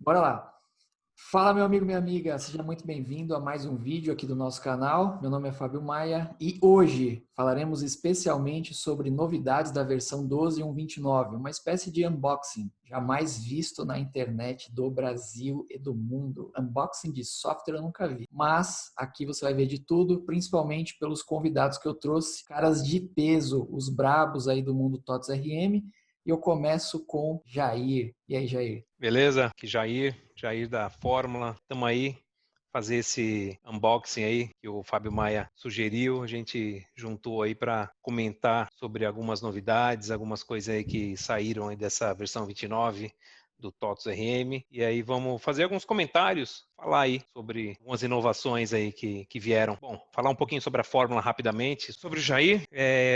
Bora lá. Fala, meu amigo, minha amiga, seja muito bem-vindo a mais um vídeo aqui do nosso canal. Meu nome é Fábio Maia e hoje falaremos especialmente sobre novidades da versão 12.1.29, uma espécie de unboxing jamais visto na internet do Brasil e do mundo. Unboxing de software eu nunca vi, mas aqui você vai ver de tudo, principalmente pelos convidados que eu trouxe, caras de peso, os brabos aí do mundo TOTS RM. E eu começo com Jair. E aí, Jair? Beleza? Aqui Jair da Fórmula. Estamos aí fazer esse unboxing aí que o Fábio Maia sugeriu. A gente juntou aí para comentar sobre algumas novidades, algumas coisas aí que saíram aí dessa versão 29 do TOTS RM. E aí vamos fazer alguns comentários, falar aí sobre algumas inovações aí que vieram. Bom, falar um pouquinho sobre a Fórmula rapidamente. Sobre o Jair,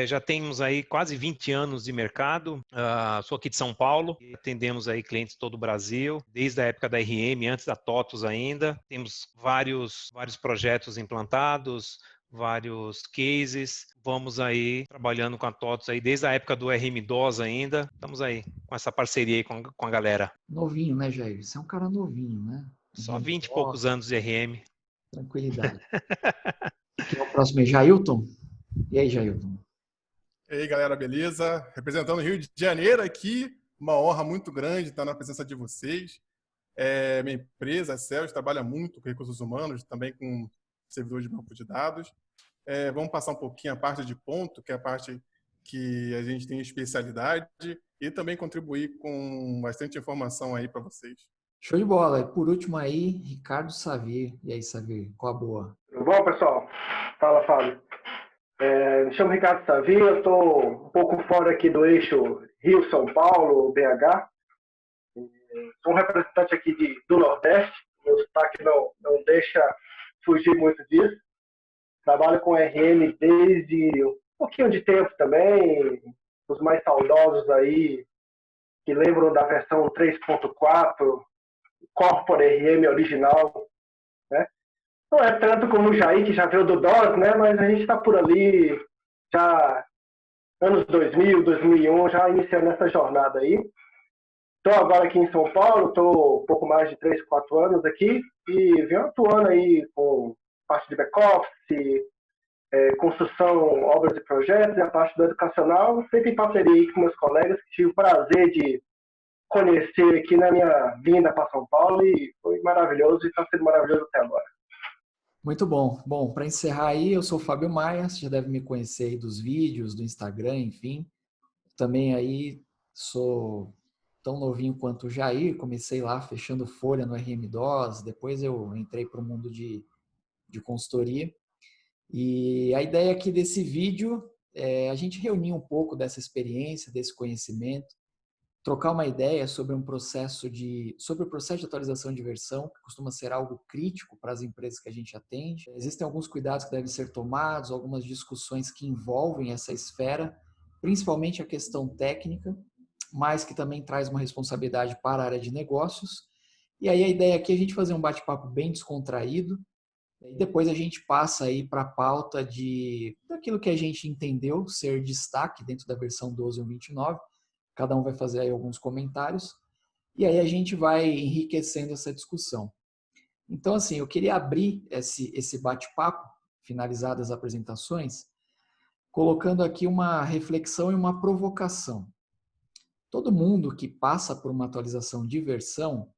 já temos aí quase 20 anos de mercado. Sou aqui de São Paulo e atendemos aí clientes de todo o Brasil, desde a época da RM, antes da TOTUS ainda. Temos vários projetos implantados, vários cases. Vamos aí trabalhando com a TOTUS aí desde a época do RM-DOS ainda. Estamos aí com essa parceria aí com a galera. Novinho, né, Jair? Você é um cara novinho, né? Só 20 e Ó, poucos anos de RM. tranquilidade. Quem é o próximo? É Jailton? E aí, Jailton? E aí, galera, beleza? Representando o Rio de Janeiro aqui, uma honra muito grande estar na presença de vocês. Minha empresa, a Cels, trabalha muito com recursos humanos, também com servidores de banco de dados. Vamos passar um pouquinho a parte de ponto, que é a parte que a gente tem especialidade, e também contribuir com bastante informação aí para vocês. Show de bola. E por último aí, Ricardo Savir. E aí, Savir? Qual a boa? Tudo bom, pessoal? Fala, Fábio. Me chamo Ricardo Savia, eu estou um pouco fora aqui do eixo Rio-São Paulo, BH. Sou um representante aqui do Nordeste, meu sotaque não deixa fugir muito disso. Trabalho com RM desde um pouquinho de tempo também, os mais saudosos aí, que lembram da versão 3.4, Corpore RM original, né? Não é tanto como o Jair, que já veio do DOS, né? Mas a gente está por ali, já anos 2000, 2001, já iniciando essa jornada aí. Estou agora aqui em São Paulo, estou um pouco mais de 3, 4 anos aqui e venho atuando aí com parte de back-office, construção, obras e projetos, e a parte do educacional, sempre em parceria com meus colegas, que tive o prazer de conhecer aqui na minha vinda para São Paulo e foi maravilhoso e está sendo maravilhoso até agora. Muito bom. Bom, para encerrar aí, eu sou o Fábio Maia, você já deve me conhecer aí dos vídeos, do Instagram, enfim. Também aí sou tão novinho quanto o Jair, comecei lá fechando folha no RM-DOS, depois eu entrei para o mundo de consultoria. E a ideia aqui desse vídeo é a gente reunir um pouco dessa experiência, desse conhecimento, trocar uma ideia sobre sobre o processo de atualização de versão, que costuma ser algo crítico para as empresas que a gente atende. Existem alguns cuidados que devem ser tomados, algumas discussões que envolvem essa esfera, principalmente a questão técnica, mas que também traz uma responsabilidade para a área de negócios. E aí a ideia aqui é a gente fazer um bate-papo bem descontraído, e depois a gente passa aí para a pauta daquilo que a gente entendeu ser destaque dentro da versão 12.1.29. Cada um vai fazer aí alguns comentários e aí a gente vai enriquecendo essa discussão. Então, assim, eu queria abrir esse bate-papo, finalizadas as apresentações, colocando aqui uma reflexão e uma provocação. Todo mundo que passa por uma atualização de versão,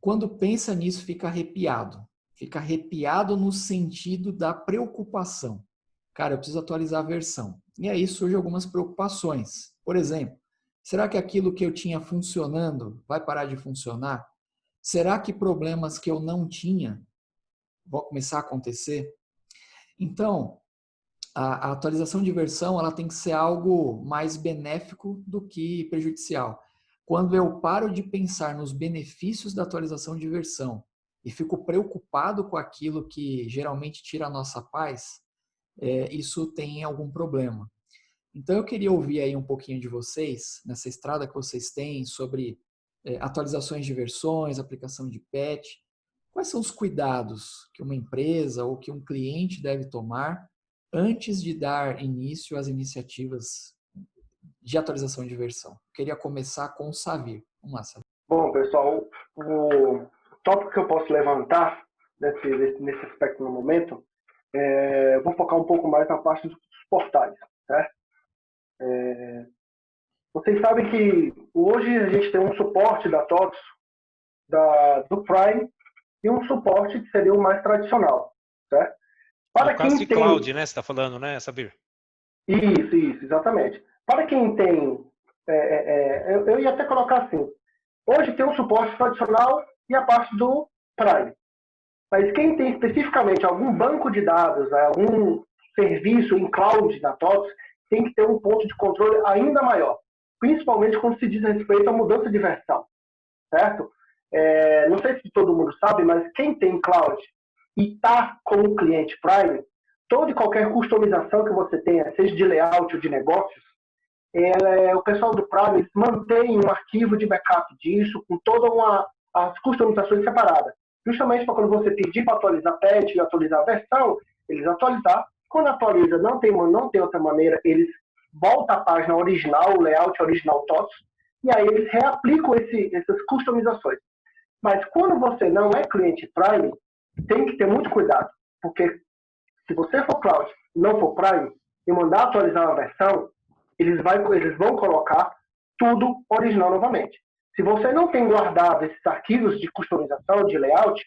quando pensa nisso, fica arrepiado. Fica arrepiado no sentido da preocupação. Cara, eu preciso atualizar a versão. E aí surgem algumas preocupações. Por exemplo, será que aquilo que eu tinha funcionando vai parar de funcionar? Será que problemas que eu não tinha vão começar a acontecer? Então, a atualização de versão ela tem que ser algo mais benéfico do que prejudicial. Quando eu paro de pensar nos benefícios da atualização de versão e fico preocupado com aquilo que geralmente tira a nossa paz, isso tem algum problema. Então eu queria ouvir aí um pouquinho de vocês, nessa estrada que vocês têm sobre atualizações de versões, aplicação de patch. Quais são os cuidados que uma empresa ou que um cliente deve tomar antes de dar início às iniciativas de atualização de versão? Eu queria começar com o Savir. Vamos lá, Savir. Bom, pessoal, o tópico que eu posso levantar nesse aspecto no momento, eu vou focar um pouco mais na parte dos portais, certo? Vocês sabem que hoje a gente tem um suporte da TOTS, do Prime, e um suporte que seria o mais tradicional, certo? Para no caso de cloud, né? Você está falando, né, Sabir? Isso, exatamente. Para quem tem... eu ia até colocar assim, hoje tem um suporte tradicional e a parte do Prime. Mas quem tem especificamente algum banco de dados, algum serviço em cloud na TOTS, tem que ter um ponto de controle ainda maior, principalmente quando se diz respeito à mudança de versão, certo? Não sei se todo mundo sabe, mas quem tem cloud e está como cliente Prime, toda e qualquer customização que você tenha, seja de layout ou de negócios, o pessoal do Prime mantém um arquivo de backup disso, com todas as customizações separadas. Justamente para quando você pedir para atualizar patch, atualizar a versão, eles atualizar. Quando atualiza, não tem outra maneira, eles voltam à página original, o layout original TOTS, e aí eles reaplicam essas customizações. Mas quando você não é cliente Prime, tem que ter muito cuidado, porque se você for cloud e não for Prime, e mandar atualizar uma versão, eles vão colocar tudo original novamente. Se você não tem guardado esses arquivos de customização, de layout,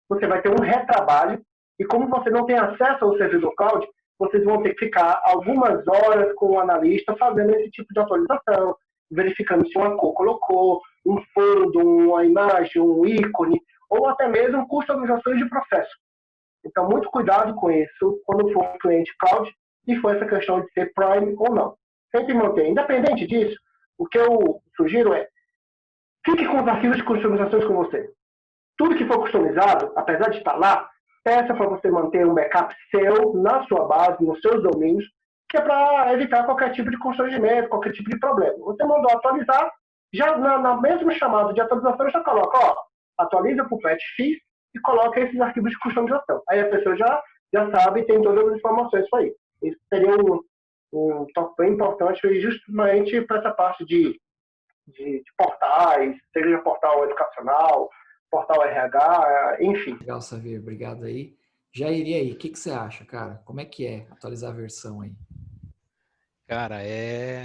você vai ter um retrabalho, e como você não tem acesso ao servidor cloud, vocês vão ter que ficar algumas horas com o analista fazendo esse tipo de atualização, verificando se uma cor colocou, um fundo, uma imagem, um ícone, ou até mesmo customizações de processo. Então, muito cuidado com isso quando for cliente cloud e for essa questão de ser Prime ou não. Sempre manter. Independente disso, o que eu sugiro é fique com os arquivos de customizações com você. Tudo que for customizado, apesar de estar lá, peça para você manter um backup seu na sua base, nos seus domínios, que é para evitar qualquer tipo de constrangimento, qualquer tipo de problema. Você mandou atualizar, já na mesma chamada de atualização, já coloca, atualiza para o patch X e coloca esses arquivos de customização. Aí a pessoa já sabe e tem todas as informações para isso. Isso seria um toque bem importante justamente para essa parte de portais, seja portal educacional, portal RH, enfim. Legal, Sabir, obrigado aí. Jair, e aí, o que você acha, cara? Como é que é atualizar a versão aí? Cara,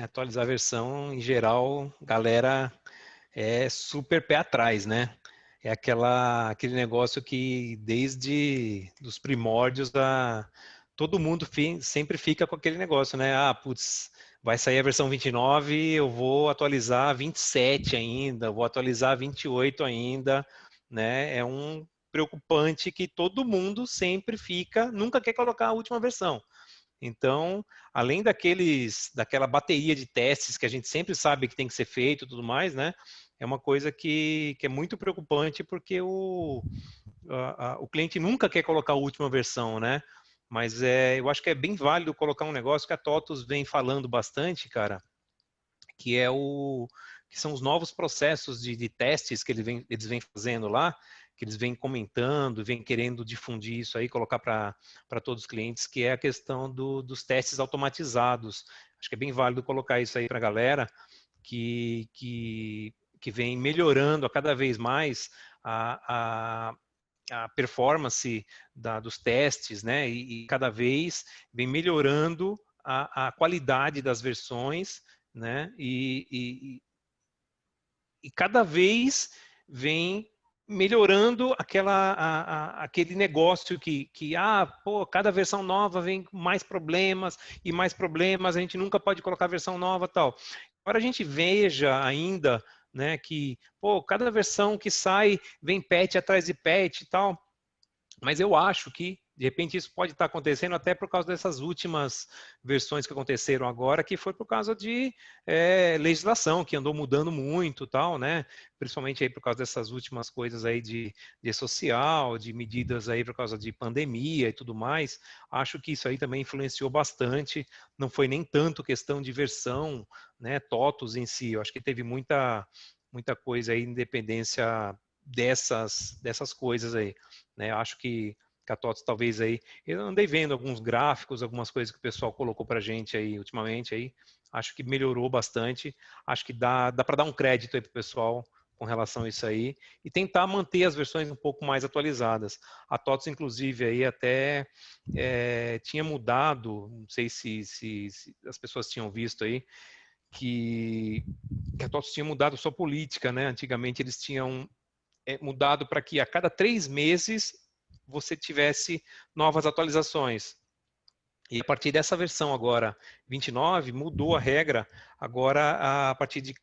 atualizar a versão, em geral, galera é super pé atrás, né? É aquele negócio que desde os primórdios todo mundo sempre fica com aquele negócio, né? Putz, vai sair a versão 29, eu vou atualizar 27 ainda, vou atualizar 28 ainda, né? É um preocupante que todo mundo sempre fica, nunca quer colocar a última versão. Então, além daquela bateria de testes que a gente sempre sabe que tem que ser feito e tudo mais, né? É uma coisa que é muito preocupante porque o cliente nunca quer colocar a última versão, né? Mas eu acho que é bem válido colocar um negócio que a TOTUS vem falando bastante, cara, que são os novos processos de testes que eles vêm fazendo lá, que eles vêm comentando, vêm querendo difundir isso aí, colocar para todos os clientes, que é a questão dos testes automatizados. Acho que é bem válido colocar isso aí para a galera, que vem melhorando a cada vez mais a performance dos testes, né? E cada vez vem melhorando a qualidade das versões, né? E cada vez vem melhorando aquele negócio que cada versão nova vem com mais problemas e mais problemas, a gente nunca pode colocar versão nova tal. Agora a gente veja ainda, né, que cada versão que sai vem patch atrás de patch e tal, mas eu acho que de repente isso pode estar acontecendo até por causa dessas últimas versões que aconteceram agora, que foi por causa de legislação, que andou mudando muito, tal, né? Principalmente aí por causa dessas últimas coisas aí de social, de medidas aí por causa de pandemia e tudo mais. Acho que isso aí também influenciou bastante. Não foi nem tanto questão de versão, né? TOTUS em si. Eu acho que teve muita coisa aí, independência dessas coisas aí, né? Eu acho que a TOTUS talvez aí, eu andei vendo alguns gráficos, algumas coisas que o pessoal colocou pra gente aí ultimamente aí, acho que melhorou bastante, acho que dá para dar um crédito aí pro pessoal com relação a isso aí e tentar manter as versões um pouco mais atualizadas. A TOTOS, inclusive, aí até tinha mudado, não sei se as pessoas tinham visto aí, que a TOTOS tinha mudado sua política, né? Antigamente eles tinham mudado para que a cada 3 meses você tivesse novas atualizações. E a partir dessa versão agora, 29, mudou a regra. Agora, a partir de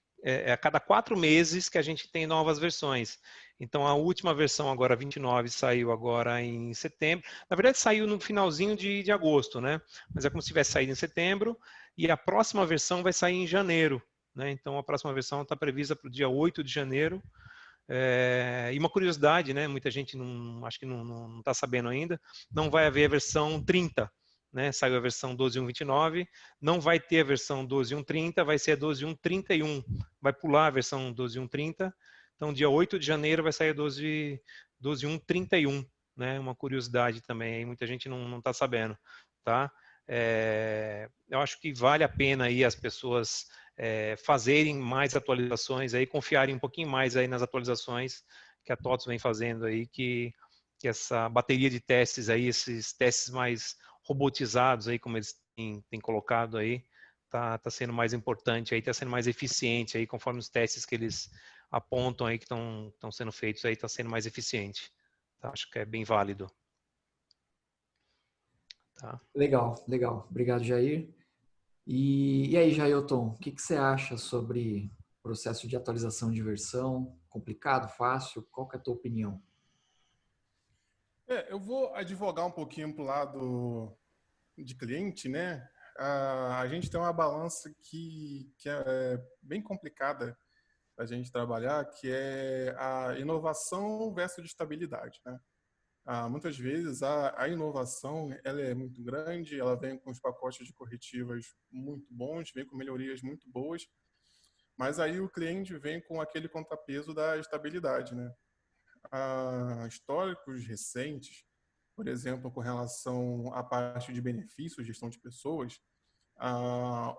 a cada 4 meses que a gente tem novas versões. Então, a última versão agora, 29, saiu agora em setembro. Na verdade, saiu no finalzinho de agosto, né? Mas é como se tivesse saído em setembro. E a próxima versão vai sair em janeiro, né? Então, a próxima versão está prevista para o dia 8 de janeiro. E uma curiosidade, né? Muita gente acho que não está sabendo ainda. Não vai haver a versão 30. Né, saiu a versão 12.1.29, não vai ter a versão 12.1.30, vai ser a 12.1.31, vai pular a versão 12.1.30, então dia 8 de janeiro vai sair a 12.1.31, né, uma curiosidade também, muita gente não está sabendo, tá? Eu acho que vale a pena aí as pessoas fazerem mais atualizações, aí, confiarem um pouquinho mais aí nas atualizações que a TOTOS vem fazendo aí, que essa bateria de testes aí, esses testes mais robotizados aí, como eles têm colocado aí, tá sendo mais importante aí, tá sendo mais eficiente aí, conforme os testes que eles apontam aí que estão sendo feitos aí, tá sendo mais eficiente. Tá? Acho que é bem válido. Tá? Legal, legal. Obrigado, Jair. E aí, Jailton, o que você acha sobre o processo de atualização de versão? Complicado, fácil? Qual que é a tua opinião? Eu vou advogar um pouquinho para o lado de cliente, né? A gente tem uma balança que é bem complicada a gente trabalhar, que é a inovação versus estabilidade, né? Muitas vezes a inovação ela é muito grande, ela vem com os pacotes de corretivas muito bons, vem com melhorias muito boas, mas aí o cliente vem com aquele contrapeso da estabilidade, né? Históricos recentes, por exemplo, com relação à parte de benefícios, gestão de pessoas,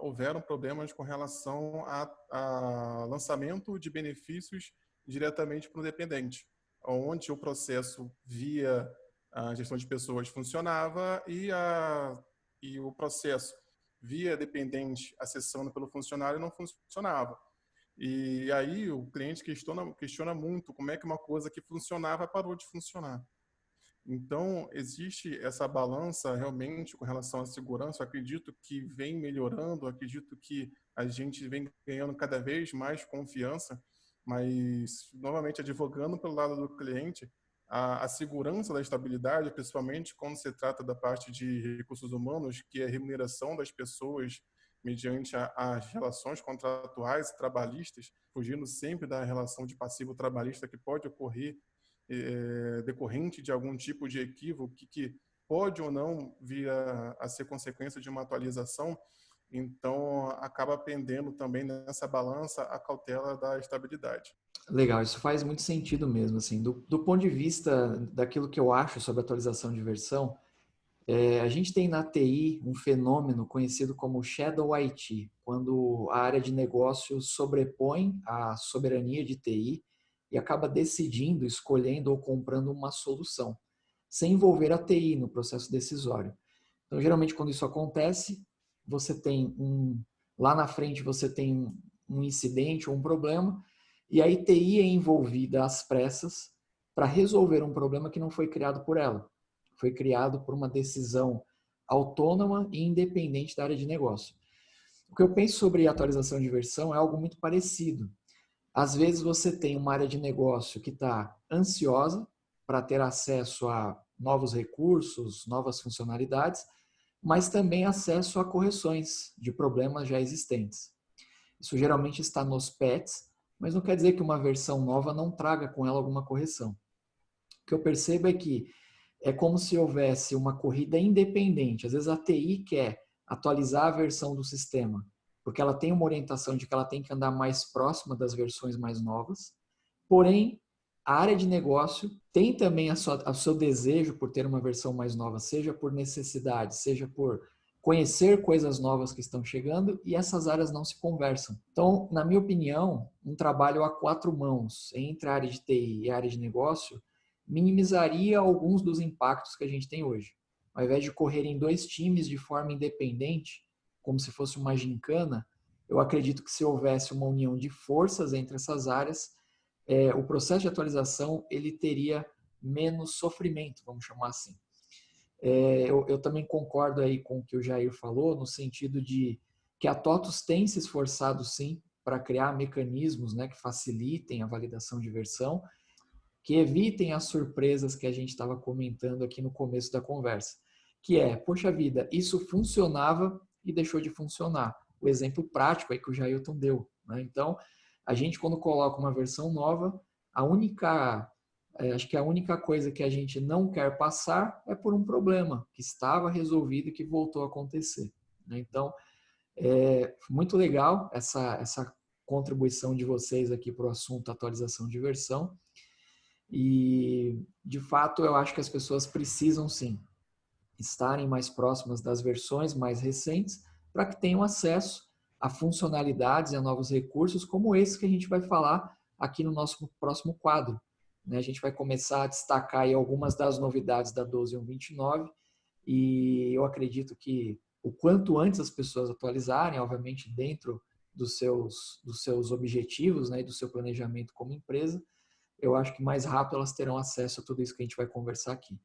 houveram problemas com relação a lançamento de benefícios diretamente para o dependente, onde o processo via a gestão de pessoas funcionava e o processo via dependente acessando pelo funcionário não funcionava. E aí o cliente questiona muito como é que uma coisa que funcionava parou de funcionar. Então, existe essa balança realmente com relação à segurança. Eu acredito que vem melhorando, acredito que a gente vem ganhando cada vez mais confiança, mas, novamente, advogando pelo lado do cliente, a segurança da estabilidade, principalmente quando se trata da parte de recursos humanos, que é a remuneração das pessoas mediante as relações contratuais e trabalhistas, fugindo sempre da relação de passivo trabalhista que pode ocorrer decorrente de algum tipo de equívoco que pode ou não vir a ser consequência de uma atualização, então acaba pendendo também nessa balança a cautela da estabilidade. Legal, isso faz muito sentido mesmo, assim, do ponto de vista daquilo que eu acho sobre atualização de versão, a gente tem na TI um fenômeno conhecido como Shadow IT, quando a área de negócio sobrepõe a soberania de TI e acaba decidindo, escolhendo ou comprando uma solução, sem envolver a TI no processo decisório. Então, geralmente, quando isso acontece, você tem lá na frente você tem um incidente ou um problema, e a TI é envolvida às pressas para resolver um problema que não foi criado por ela. Foi criado por uma decisão autônoma e independente da área de negócio. O que eu penso sobre atualização de versão é algo muito parecido. Às vezes você tem uma área de negócio que está ansiosa para ter acesso a novos recursos, novas funcionalidades, mas também acesso a correções de problemas já existentes. Isso geralmente está nos patches, mas não quer dizer que uma versão nova não traga com ela alguma correção. O que eu percebo é que é como se houvesse uma corrida independente. Às vezes a TI quer atualizar a versão do sistema, porque ela tem uma orientação de que ela tem que andar mais próxima das versões mais novas. Porém, a área de negócio tem também o seu desejo por ter uma versão mais nova, seja por necessidade, seja por conhecer coisas novas que estão chegando e essas áreas não se conversam. Então, na minha opinião, um trabalho a 4 mãos entre a área de TI e a área de negócio minimizaria alguns dos impactos que a gente tem hoje. Ao invés de correr em 2 times de forma independente, como se fosse uma gincana, eu acredito que se houvesse uma união de forças entre essas áreas, o processo de atualização ele teria menos sofrimento, vamos chamar assim. Eu também concordo aí com o que o Jair falou, no sentido de que a TOTUS tem se esforçado sim para criar mecanismos, né, que facilitem a validação de versão, que evitem as surpresas que a gente estava comentando aqui no começo da conversa, que poxa vida, isso funcionava e deixou de funcionar. O exemplo prático aí que o Jailton deu, né? Então, a gente quando coloca uma versão nova, acho que a única coisa que a gente não quer passar é por um problema que estava resolvido e que voltou a acontecer, né? Então, muito legal essa contribuição de vocês aqui para o assunto atualização de versão. E, de fato, eu acho que as pessoas precisam, sim, estarem mais próximas das versões mais recentes para que tenham acesso a funcionalidades e a novos recursos como esse que a gente vai falar aqui no nosso próximo quadro. A gente vai começar a destacar aí algumas das novidades da 12.1.29 e eu acredito que o quanto antes as pessoas atualizarem, obviamente dentro dos seus objetivos, né, e do seu planejamento como empresa, eu acho que mais rápido elas terão acesso a tudo isso que a gente vai conversar aqui.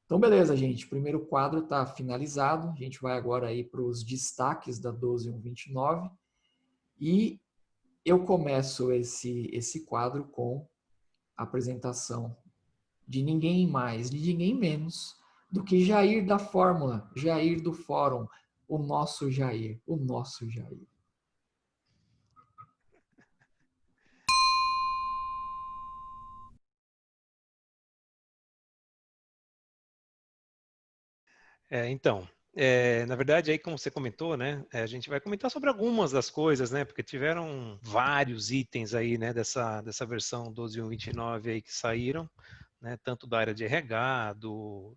Então, beleza, gente. O primeiro quadro está finalizado. A gente vai agora aí para os destaques da 12.1.29. E eu começo esse quadro com a apresentação de ninguém mais, de ninguém menos do que Jair da Fórmula, Jair do Fórum, o nosso Jair, o nosso Jair. Então, na verdade, aí como você comentou, né, a gente vai comentar sobre algumas das coisas, né, porque tiveram vários itens aí, né, dessa versão 12.1.29 aí que saíram, né, tanto da área de RH,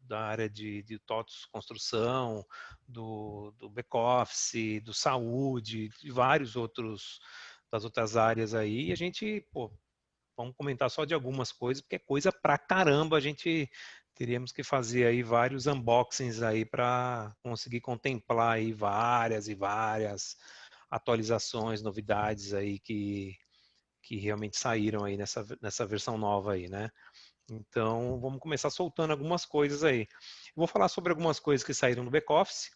da área de TOTUS construção, do back-office, do saúde, de vários das outras áreas aí, e a gente, vamos comentar só de algumas coisas, porque é coisa pra caramba, a gente teríamos que fazer aí vários unboxings aí para conseguir contemplar aí várias e várias atualizações, novidades aí que realmente saíram aí nessa versão nova aí, né? Então, vamos começar soltando algumas coisas aí. Eu vou falar sobre algumas coisas que saíram no back-office,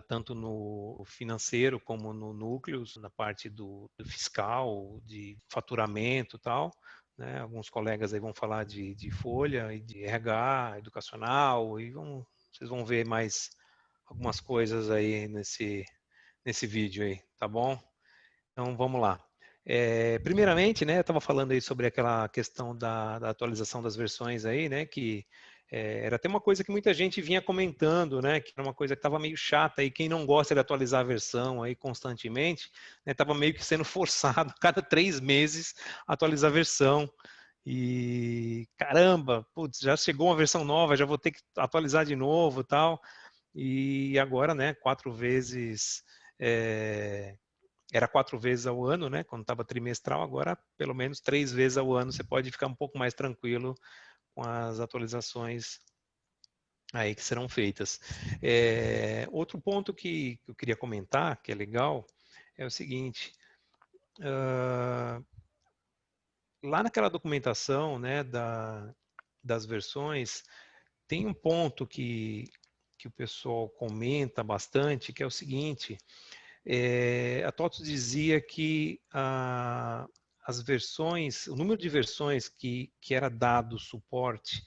tanto no financeiro como no núcleos, na parte do fiscal, de faturamento e tal. Né? Alguns colegas aí vão falar de folha e de RH, educacional, e vocês vão ver mais algumas coisas aí nesse vídeo aí, tá bom? Então, vamos lá. Primeiramente, né, eu estava falando aí sobre aquela questão da atualização das versões aí, né, que era até uma coisa que muita gente vinha comentando, né, que era uma coisa que estava meio chata e quem não gosta de atualizar a versão aí constantemente, né, estava meio que sendo forçado a cada 3 meses atualizar a versão. E caramba, putz, já chegou uma versão nova, já vou ter que atualizar de novo, tal. E agora, né, 4 vezes era 4 vezes ao ano, né? Quando estava trimestral, agora pelo menos 3 vezes ao ano você pode ficar um pouco mais tranquilo com as atualizações aí que serão feitas. Outro ponto que eu queria comentar, que é legal, é o seguinte: lá naquela documentação, né, das versões, tem um ponto que o pessoal comenta bastante, que é o seguinte. A TOTUS dizia que as versões, o número de versões que era dado suporte,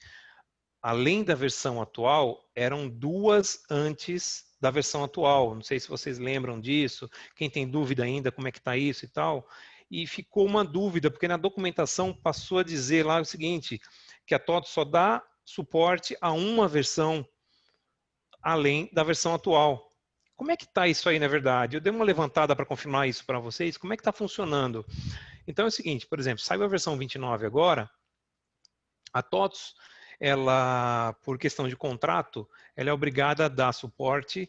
além da versão atual, eram 2 antes da versão atual. Não sei se vocês lembram disso, quem tem dúvida ainda como é que está isso e tal. E ficou uma dúvida, porque na documentação passou a dizer lá o seguinte, que a TOTUS só dá suporte a uma versão além da versão atual. Como é que está isso aí, na verdade? Eu dei uma levantada para confirmar isso para vocês. Como é que está funcionando? Então é o seguinte, por exemplo, saiu a versão 29 agora, a TOTUS, ela, por questão de contrato, ela é obrigada a dar suporte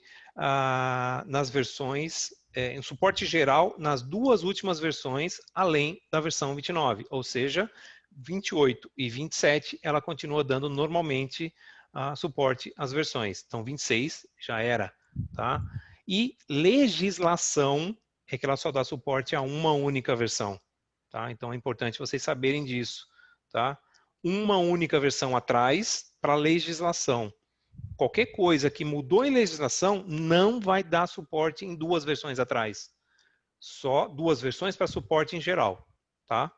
nas versões, em suporte geral nas 2 últimas versões, além da versão 29, ou seja, 28 e 27, ela continua dando normalmente suporte às versões. Então, 26 já era, tá? E legislação é que ela só dá suporte a uma única versão, tá? Então, é importante vocês saberem disso, tá? Uma única versão atrás para legislação. Qualquer coisa que mudou em legislação não vai dar suporte em 2 versões atrás. Só 2 versões para suporte em geral, tá?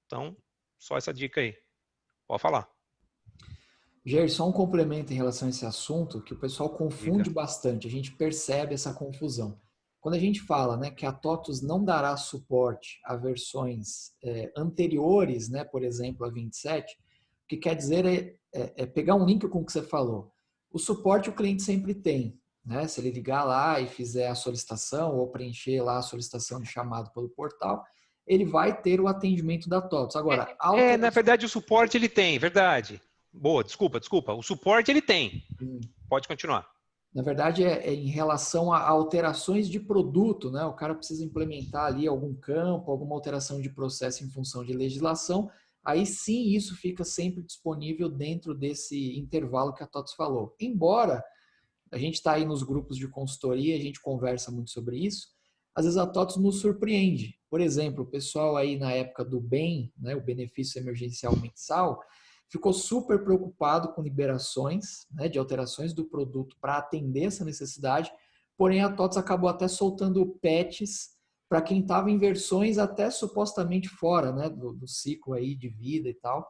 Então, só essa dica aí. Pode falar. Jair, só um complemento em relação a esse assunto, que o pessoal confunde Diga. bastante, a gente percebe essa confusão. Quando a gente fala, né, que a TOTUS não dará suporte a versões anteriores, né, por exemplo, a 27, o que quer dizer é pegar um link com o que você falou. O suporte o cliente sempre tem, né? Se ele ligar lá e fizer a solicitação ou preencher lá a solicitação de chamado pelo portal, ele vai ter o atendimento da TOTUS. Agora, Na verdade, o suporte ele tem, verdade. Boa, desculpa. O suporte ele tem. Pode continuar. Na verdade, é em relação a alterações de produto, né? O cara precisa implementar ali algum campo, alguma alteração de processo em função de legislação. Aí sim, isso fica sempre disponível dentro desse intervalo que a TOTUS falou. Embora a gente está aí nos grupos de consultoria, a gente conversa muito sobre isso, às vezes a TOTUS nos surpreende. Por exemplo, o pessoal aí na época do BEM, né, o benefício emergencial mensal, ficou super preocupado com liberações, né, de alterações do produto para atender essa necessidade, porém a TOTUS acabou até soltando patches para quem estava em versões até supostamente fora, né, do ciclo aí de vida e tal.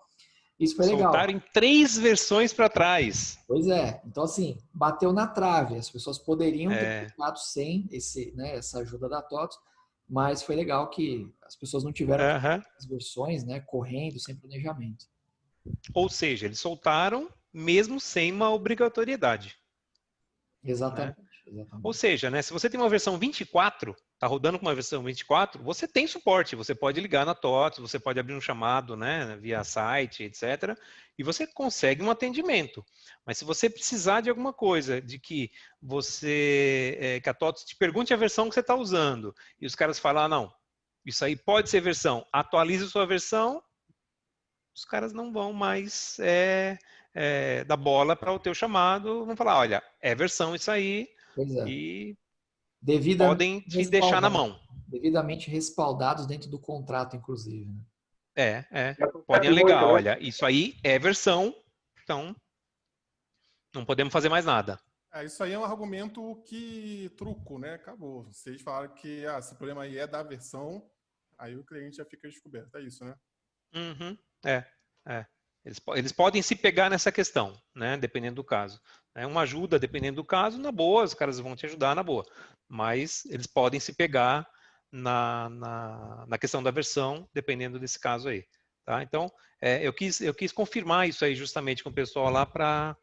Isso foi legal. Soltaram em 3 versões para trás. Pois é. Então, assim, bateu na trave. As pessoas poderiam ter ficado sem essa ajuda da TOTUS, mas foi legal que as pessoas não tiveram as versões, né, correndo, sem planejamento. Ou seja, eles soltaram mesmo sem uma obrigatoriedade. Exatamente. Né? Exatamente. Ou seja, né, se você tem uma versão 24, está rodando com uma versão 24, você tem suporte, você pode ligar na TOTUS, você pode abrir um chamado, né, via site, etc. E você consegue um atendimento. Mas se você precisar de alguma coisa, de que que a TOTUS te pergunte a versão que você está usando, e os caras falam, não, isso aí pode ser versão, atualize sua versão, os caras não vão mais dar bola para o teu chamado, vão falar, olha, é versão isso aí, e podem te deixar na mão. Devidamente respaldados dentro do contrato, inclusive. Né? Podem alegar, olha, isso aí é versão, então não podemos fazer mais nada. Isso aí é um argumento truco, né? Acabou. Vocês falaram que esse problema aí é da versão, aí o cliente já fica descoberto. É isso, né? Uhum. Eles podem se pegar nessa questão, né? Dependendo do caso. Uma ajuda, dependendo do caso, na boa, os caras vão te ajudar na boa. Mas eles podem se pegar na questão da versão, dependendo desse caso aí. Tá? Então, eu quis confirmar isso aí justamente com o pessoal lá para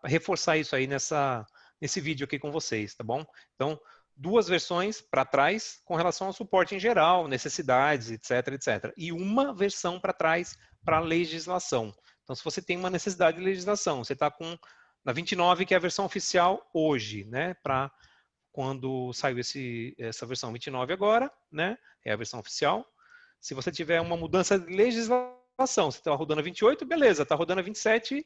reforçar isso aí nesse vídeo aqui com vocês, tá bom? Então, 2 versões para trás com relação ao suporte em geral, necessidades, etc, etc. E uma versão para trás para legislação. Então, se você tem uma necessidade de legislação, você está na 29, que é a versão oficial hoje, né? Para quando saiu essa versão 29 agora, né? É a versão oficial. Se você tiver uma mudança de legislação, você está rodando a 28, beleza, está rodando a 27,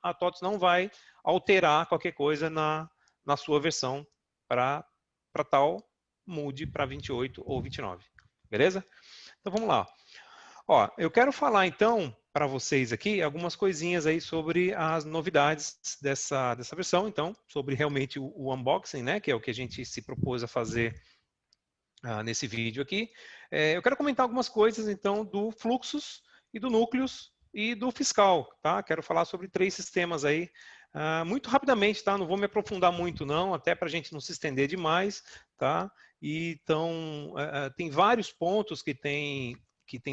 a TOTUS não vai alterar qualquer coisa na sua versão para tal, mude para 28 ou 29. Beleza? Então vamos lá. Ó, eu quero falar então para vocês aqui algumas coisinhas aí sobre as novidades dessa versão, então, sobre realmente o unboxing, né, que é o que a gente se propôs a fazer nesse vídeo aqui. Eu quero comentar algumas coisas então do Fluxus e do Núcleos e do Fiscal, tá? Quero falar sobre 3 sistemas aí, muito rapidamente, tá? Não vou me aprofundar muito não, até para a gente não se estender demais, tá? E, então, tem vários pontos que tem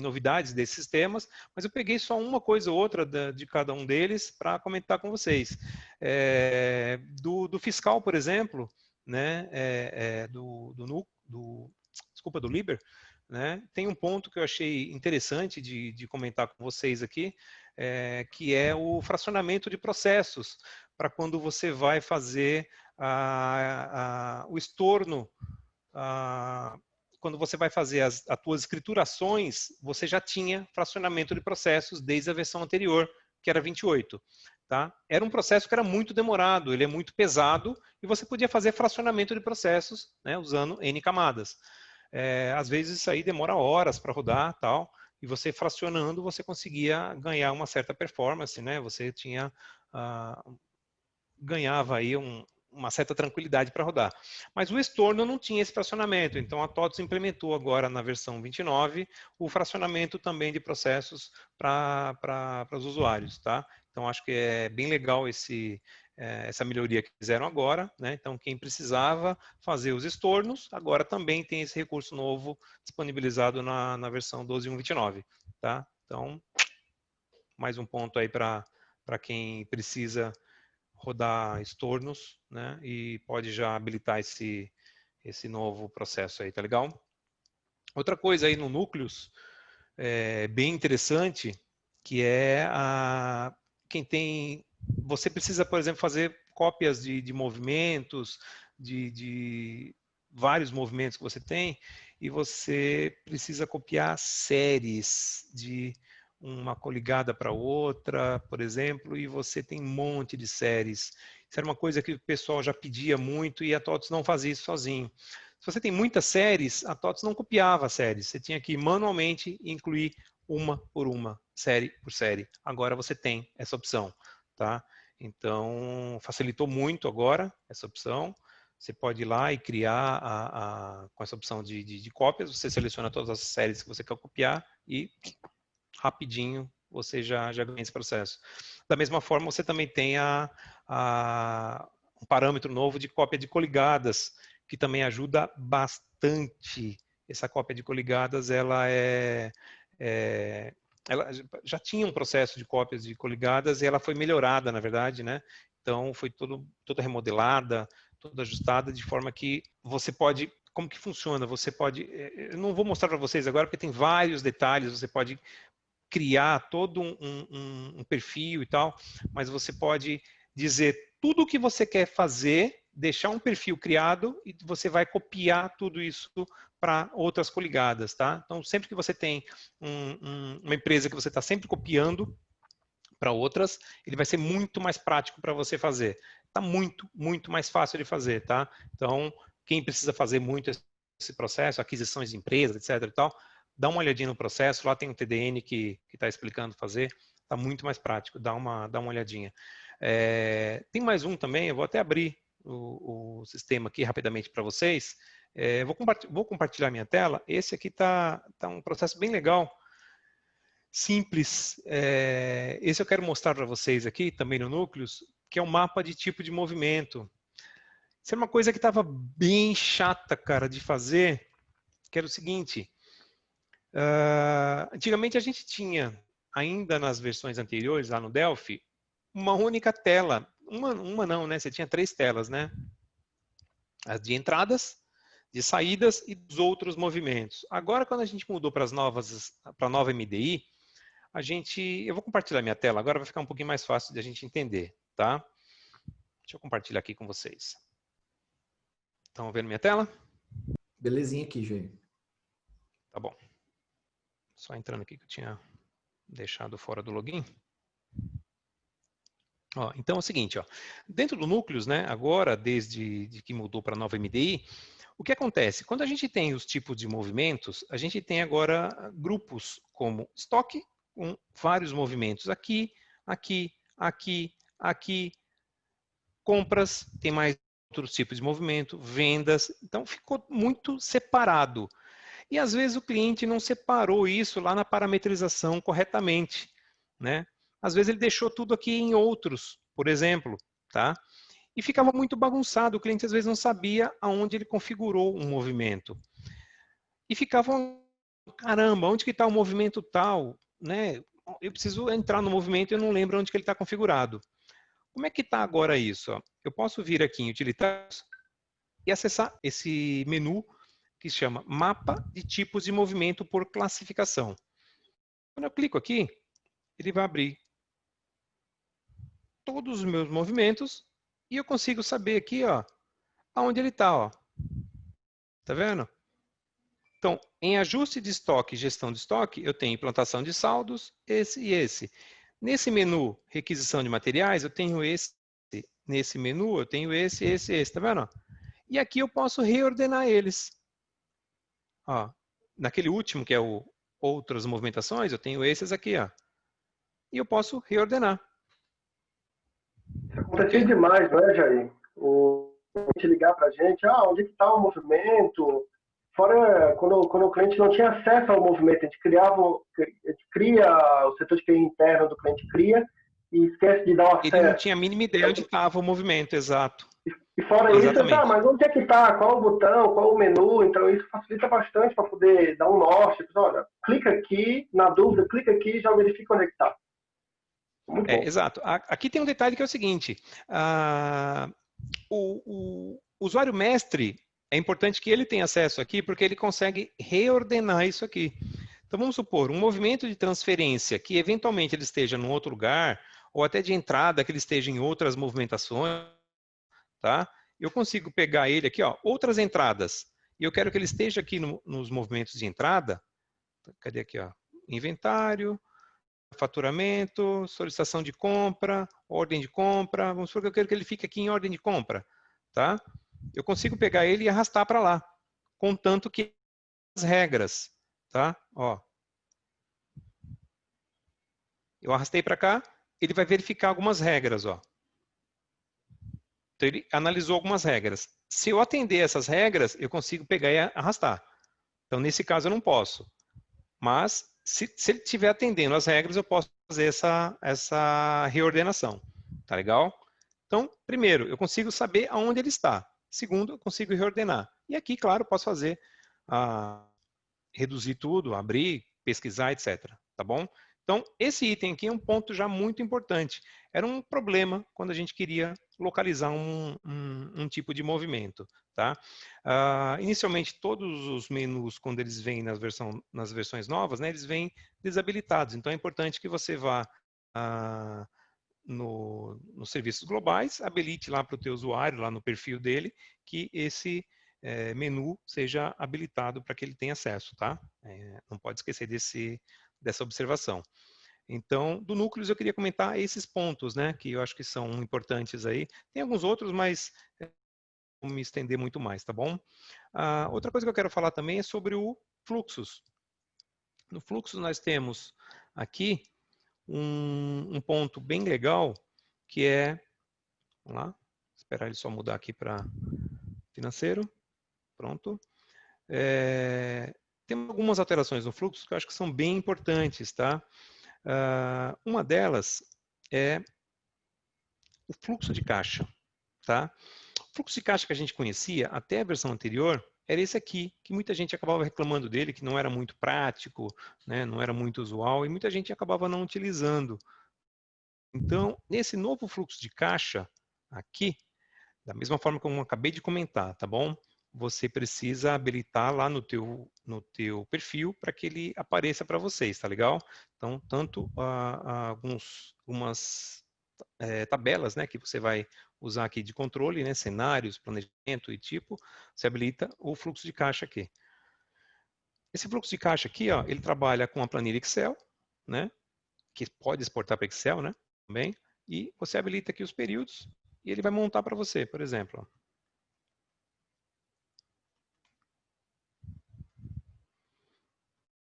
novidades desses sistemas, mas eu peguei só uma coisa ou outra de cada um deles para comentar com vocês. Do Fiscal, por exemplo, né? Do Liber, né, tem um ponto que eu achei interessante de comentar com vocês aqui, que é o fracionamento de processos, para quando você vai fazer o estorno, quando você vai fazer as tuas escriturações, você já tinha fracionamento de processos desde a versão anterior, que era 28. Tá? Era um processo que era muito demorado, ele é muito pesado, e você podia fazer fracionamento de processos, né, usando N camadas. Às vezes isso aí demora horas para rodar, tal, e você fracionando, você conseguia ganhar uma certa performance, né? Você ganhava aí uma certa tranquilidade para rodar. Mas o estorno não tinha esse fracionamento, então a TOTS implementou agora na versão 29 o fracionamento também de processos para os usuários, tá? Então acho que é bem legal essa melhoria que fizeram agora, né? Então quem precisava fazer os estornos, agora também tem esse recurso novo disponibilizado na versão 12.1.29, tá? Então, mais um ponto aí para quem precisa rodar estornos, né? E pode já habilitar esse novo processo aí, tá legal? Outra coisa aí no Núcleos, bem interessante, que é quem tem... Você precisa, por exemplo, fazer cópias de movimentos, de vários movimentos que você tem, e você precisa copiar séries de uma coligada para outra, por exemplo, e você tem um monte de séries. Isso era uma coisa que o pessoal já pedia muito e a TOTS não fazia isso sozinho. Se você tem muitas séries, a TOTS não copiava as séries. Você tinha que manualmente incluir uma por uma, série por série. Agora você tem essa opção, tá? Então, facilitou muito agora essa opção. Você pode ir lá e criar com essa opção de cópias, você seleciona todas as séries que você quer copiar e rapidinho você já ganha esse processo. Da mesma forma, você também tem um parâmetro novo de cópia de coligadas, que também ajuda bastante. Essa cópia de coligadas, ela já tinha um processo de cópias de coligadas e ela foi melhorada, na verdade, né? Então, foi toda remodelada, toda ajustada, de forma que você pode... Como que funciona? Você pode... Eu não vou mostrar para vocês agora, porque tem vários detalhes, você pode criar todo um perfil e tal, mas você pode dizer tudo o que você quer fazer, deixar um perfil criado e você vai copiar tudo isso para outras coligadas, tá? Então, sempre que você tem uma empresa que você está sempre copiando para outras, ele vai ser muito mais prático para você fazer. Está muito, muito mais fácil de fazer, tá? Então, quem precisa fazer muito esse processo, aquisições de empresas, etc e tal, dá uma olhadinha no processo, lá tem um TDN que está explicando fazer, está muito mais prático, dá uma olhadinha. Tem mais um também, eu vou até abrir o sistema aqui rapidamente para vocês. Vou compartilhar minha tela. Esse aqui está um processo bem legal, simples. Esse eu quero mostrar para vocês aqui, também no Núcleos, que é um mapa de tipo de movimento. Isso é uma coisa que estava bem chata, cara, de fazer, que era o seguinte... antigamente a gente tinha, ainda nas versões anteriores, lá no Delphi, uma única tela. Uma não, né? Você tinha 3 telas, né? As de entradas, de saídas e dos outros movimentos. Agora, quando a gente mudou para a nova MDI, eu vou compartilhar minha tela, agora vai ficar um pouquinho mais fácil de a gente entender, tá? Deixa eu compartilhar aqui com vocês. Estão vendo minha tela? Belezinha aqui, Jair. Tá bom. Só entrando aqui que eu tinha deixado fora do login. Então é o seguinte, dentro do Núcleos, né, agora, desde que mudou para a nova MDI, o que acontece? Quando a gente tem os tipos de movimentos, a gente tem agora grupos como estoque, com vários movimentos aqui, aqui, aqui, aqui, compras, tem mais outros tipos de movimento, vendas, então ficou muito separado. E às vezes o cliente não separou isso lá na parametrização corretamente, né? Às vezes ele deixou tudo aqui em outros, por exemplo, tá? E ficava muito bagunçado, o cliente às vezes não sabia aonde ele configurou um movimento. E ficava, caramba, onde que está o movimento tal, né? Eu preciso entrar no movimento e eu não lembro onde que ele está configurado. Como é que está agora isso? Eu posso vir aqui em utilitários e acessar esse menu que se chama Mapa de Tipos de Movimento por Classificação. Quando eu clico aqui, ele vai abrir todos os meus movimentos e eu consigo saber aqui, ó, aonde ele está, ó. Tá vendo? Então, em ajuste de estoque e gestão de estoque, eu tenho implantação de saldos, esse e esse. Nesse menu, requisição de materiais, eu tenho esse. Nesse menu, eu tenho esse, esse. Tá vendo? E aqui eu posso reordenar eles. Ó, naquele último, que é o outras movimentações, eu tenho esses aqui, ó. E eu posso reordenar. Isso acontecia demais, não é, Jair? O cliente ligar para a gente, onde está o movimento? Fora quando o cliente não tinha acesso ao movimento, a gente cria o setor de TI interno do cliente cria e esquece de dar o acesso. Ele não tinha a mínima ideia onde estava o movimento, exato. E fora Exatamente. isso, mas onde é que está? Qual o botão? Qual o menu? Então isso facilita bastante para poder dar um norte. Olha, clica aqui, na dúvida, clica aqui e já verifica onde é que está. Exato. Aqui tem um detalhe que é o seguinte. O usuário mestre, é importante que ele tenha acesso aqui, porque ele consegue reordenar isso aqui. Então, vamos supor, um movimento de transferência que, eventualmente, ele esteja em outro lugar, ou até de entrada, que ele esteja em outras movimentações, tá? Eu consigo pegar ele aqui, ó, outras entradas, e eu quero que ele esteja aqui nos movimentos de entrada. Cadê aqui, ó? Inventário, faturamento, solicitação de compra, ordem de compra. Vamos supor que eu quero que ele fique aqui em ordem de compra, tá? Eu consigo pegar ele e arrastar para lá, contanto que as regras, tá? Ó. Eu arrastei para cá, ele vai verificar algumas regras, ó. Então ele analisou algumas regras. Se eu atender essas regras, eu consigo pegar e arrastar. Então nesse caso eu não posso. Mas se ele estiver atendendo as regras, eu posso fazer essa reordenação. Tá legal? Então, primeiro, eu consigo saber aonde ele está. Segundo, eu consigo reordenar. E aqui, claro, eu posso fazer, reduzir tudo, abrir, pesquisar, etc. Tá bom? Então, esse item aqui é um ponto já muito importante. Era um problema quando a gente queria localizar um tipo de movimento. Tá? Inicialmente, todos os menus, quando eles vêm nas versões novas, né, eles vêm desabilitados. Então, é importante que você vá nos serviços globais, habilite lá para o teu usuário, lá no perfil dele, que esse menu seja habilitado para que ele tenha acesso. Tá? Não pode esquecer dessa observação. Então, do Núcleos eu queria comentar esses pontos, né, que eu acho que são importantes aí. Tem alguns outros, mas não vou me estender muito mais, tá bom? Outra coisa que eu quero falar também é sobre o Fluxos. No Fluxos nós temos aqui um ponto bem legal, que é, vamos lá, esperar ele só mudar aqui para financeiro, pronto. Tem algumas alterações no fluxo que eu acho que são bem importantes, tá? Uma delas é o fluxo de caixa, tá? O fluxo de caixa que a gente conhecia até a versão anterior era esse aqui, que muita gente acabava reclamando dele, que não era muito prático, né, não era muito usual, e muita gente acabava não utilizando. Então, nesse novo fluxo de caixa aqui, da mesma forma como eu acabei de comentar, tá bom? Você precisa habilitar lá no teu perfil para que ele apareça para vocês, tá legal? Então, tanto algumas tabelas, né, que você vai usar aqui de controle, né, cenários, planejamento e tipo, você habilita o fluxo de caixa aqui. Esse fluxo de caixa aqui, ó, ele trabalha com a planilha Excel, né, que pode exportar para Excel, né, também, e você habilita aqui os períodos e ele vai montar para você, por exemplo. Ó.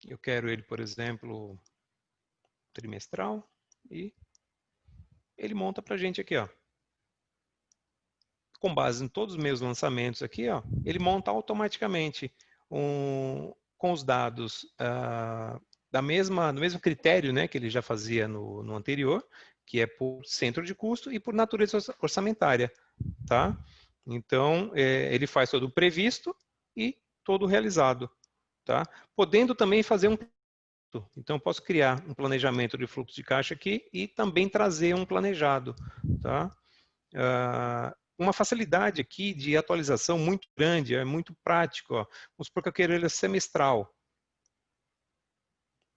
Eu quero ele, por exemplo, trimestral e ele monta para a gente aqui, ó. Com base em todos os meus lançamentos aqui, ó, ele monta automaticamente com os dados do mesmo critério, né, que ele já fazia no anterior, que é por centro de custo e por natureza orçamentária, tá? Então, ele faz todo o previsto e todo o realizado, tá? Podendo também fazer então, eu posso criar um planejamento de fluxo de caixa aqui e também trazer um planejado, tá? uma facilidade aqui de atualização muito grande, é muito prático. Ó. Vamos supor que eu quero ele semestral.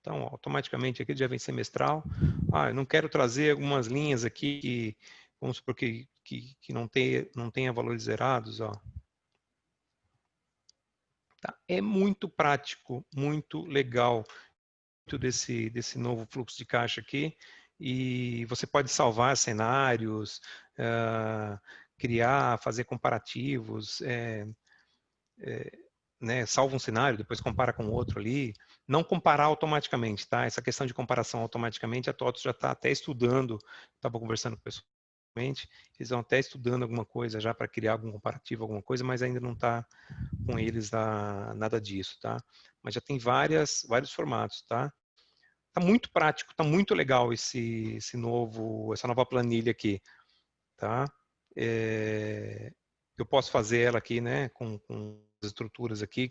Então, automaticamente aqui já vem semestral. Eu não quero trazer algumas linhas aqui que, vamos supor que não tenha valores zerados. Ó. Tá? É muito prático, muito legal desse novo fluxo de caixa aqui. E você pode salvar cenários, criar, fazer comparativos, né, salva um cenário, depois compara com outro ali. Não comparar automaticamente, tá? Essa questão de comparação automaticamente, a TOTOS já está até estudando, estava conversando com o pessoal, eles estão até estudando alguma coisa já para criar algum comparativo, alguma coisa, mas ainda não está com eles nada disso, tá? Mas já tem vários formatos, tá? Tá muito prático, tá muito legal essa nova planilha aqui, tá? Eu posso fazer ela aqui, né, com as estruturas aqui,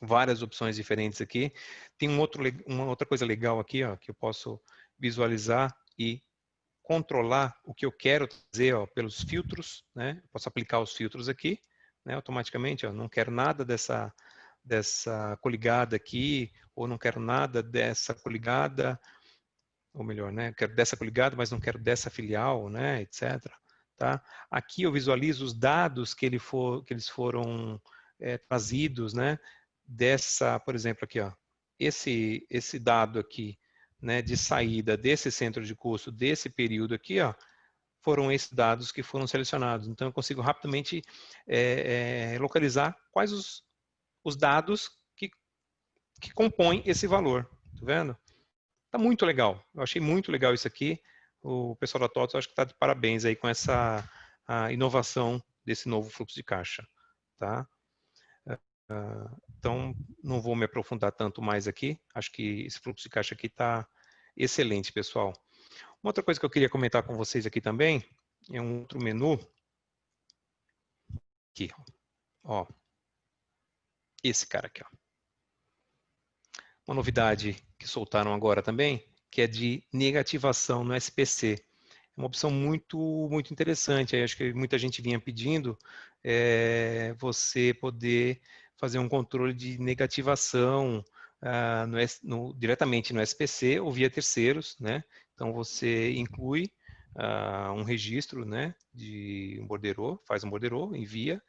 várias opções diferentes aqui. Tem uma outra coisa legal aqui, ó, que eu posso visualizar e controlar o que eu quero fazer, ó, pelos filtros, né? Eu posso aplicar os filtros aqui, né, automaticamente, ó, não quero nada dessa coligada aqui, ou não quero nada dessa coligada, ou melhor, né, quero dessa coligada, mas não quero dessa filial, né, etc. Tá? Aqui eu visualizo os dados que eles foram trazidos, né, dessa, por exemplo, aqui, ó, esse dado aqui, né, de saída desse centro de custo desse período aqui, ó, foram esses dados que foram selecionados. Então eu consigo rapidamente localizar quais os dados que compõem esse valor, tá vendo? Tá muito legal. Eu achei muito legal isso aqui. O pessoal da TOTOS acho que está de parabéns aí com essa inovação desse novo fluxo de caixa, tá? Então, não vou me aprofundar tanto mais aqui. Acho que esse fluxo de caixa aqui está excelente, pessoal. Uma outra coisa que eu queria comentar com vocês aqui também é um outro menu. Aqui, ó. Esse cara aqui, ó. Uma novidade que soltaram agora também, que é de negativação no SPC. É uma opção muito interessante. Aí acho que muita gente vinha pedindo você poder fazer um controle de negativação diretamente no SPC ou via terceiros, né? Então você inclui um registro, né, de um borderô, faz um borderô, envia,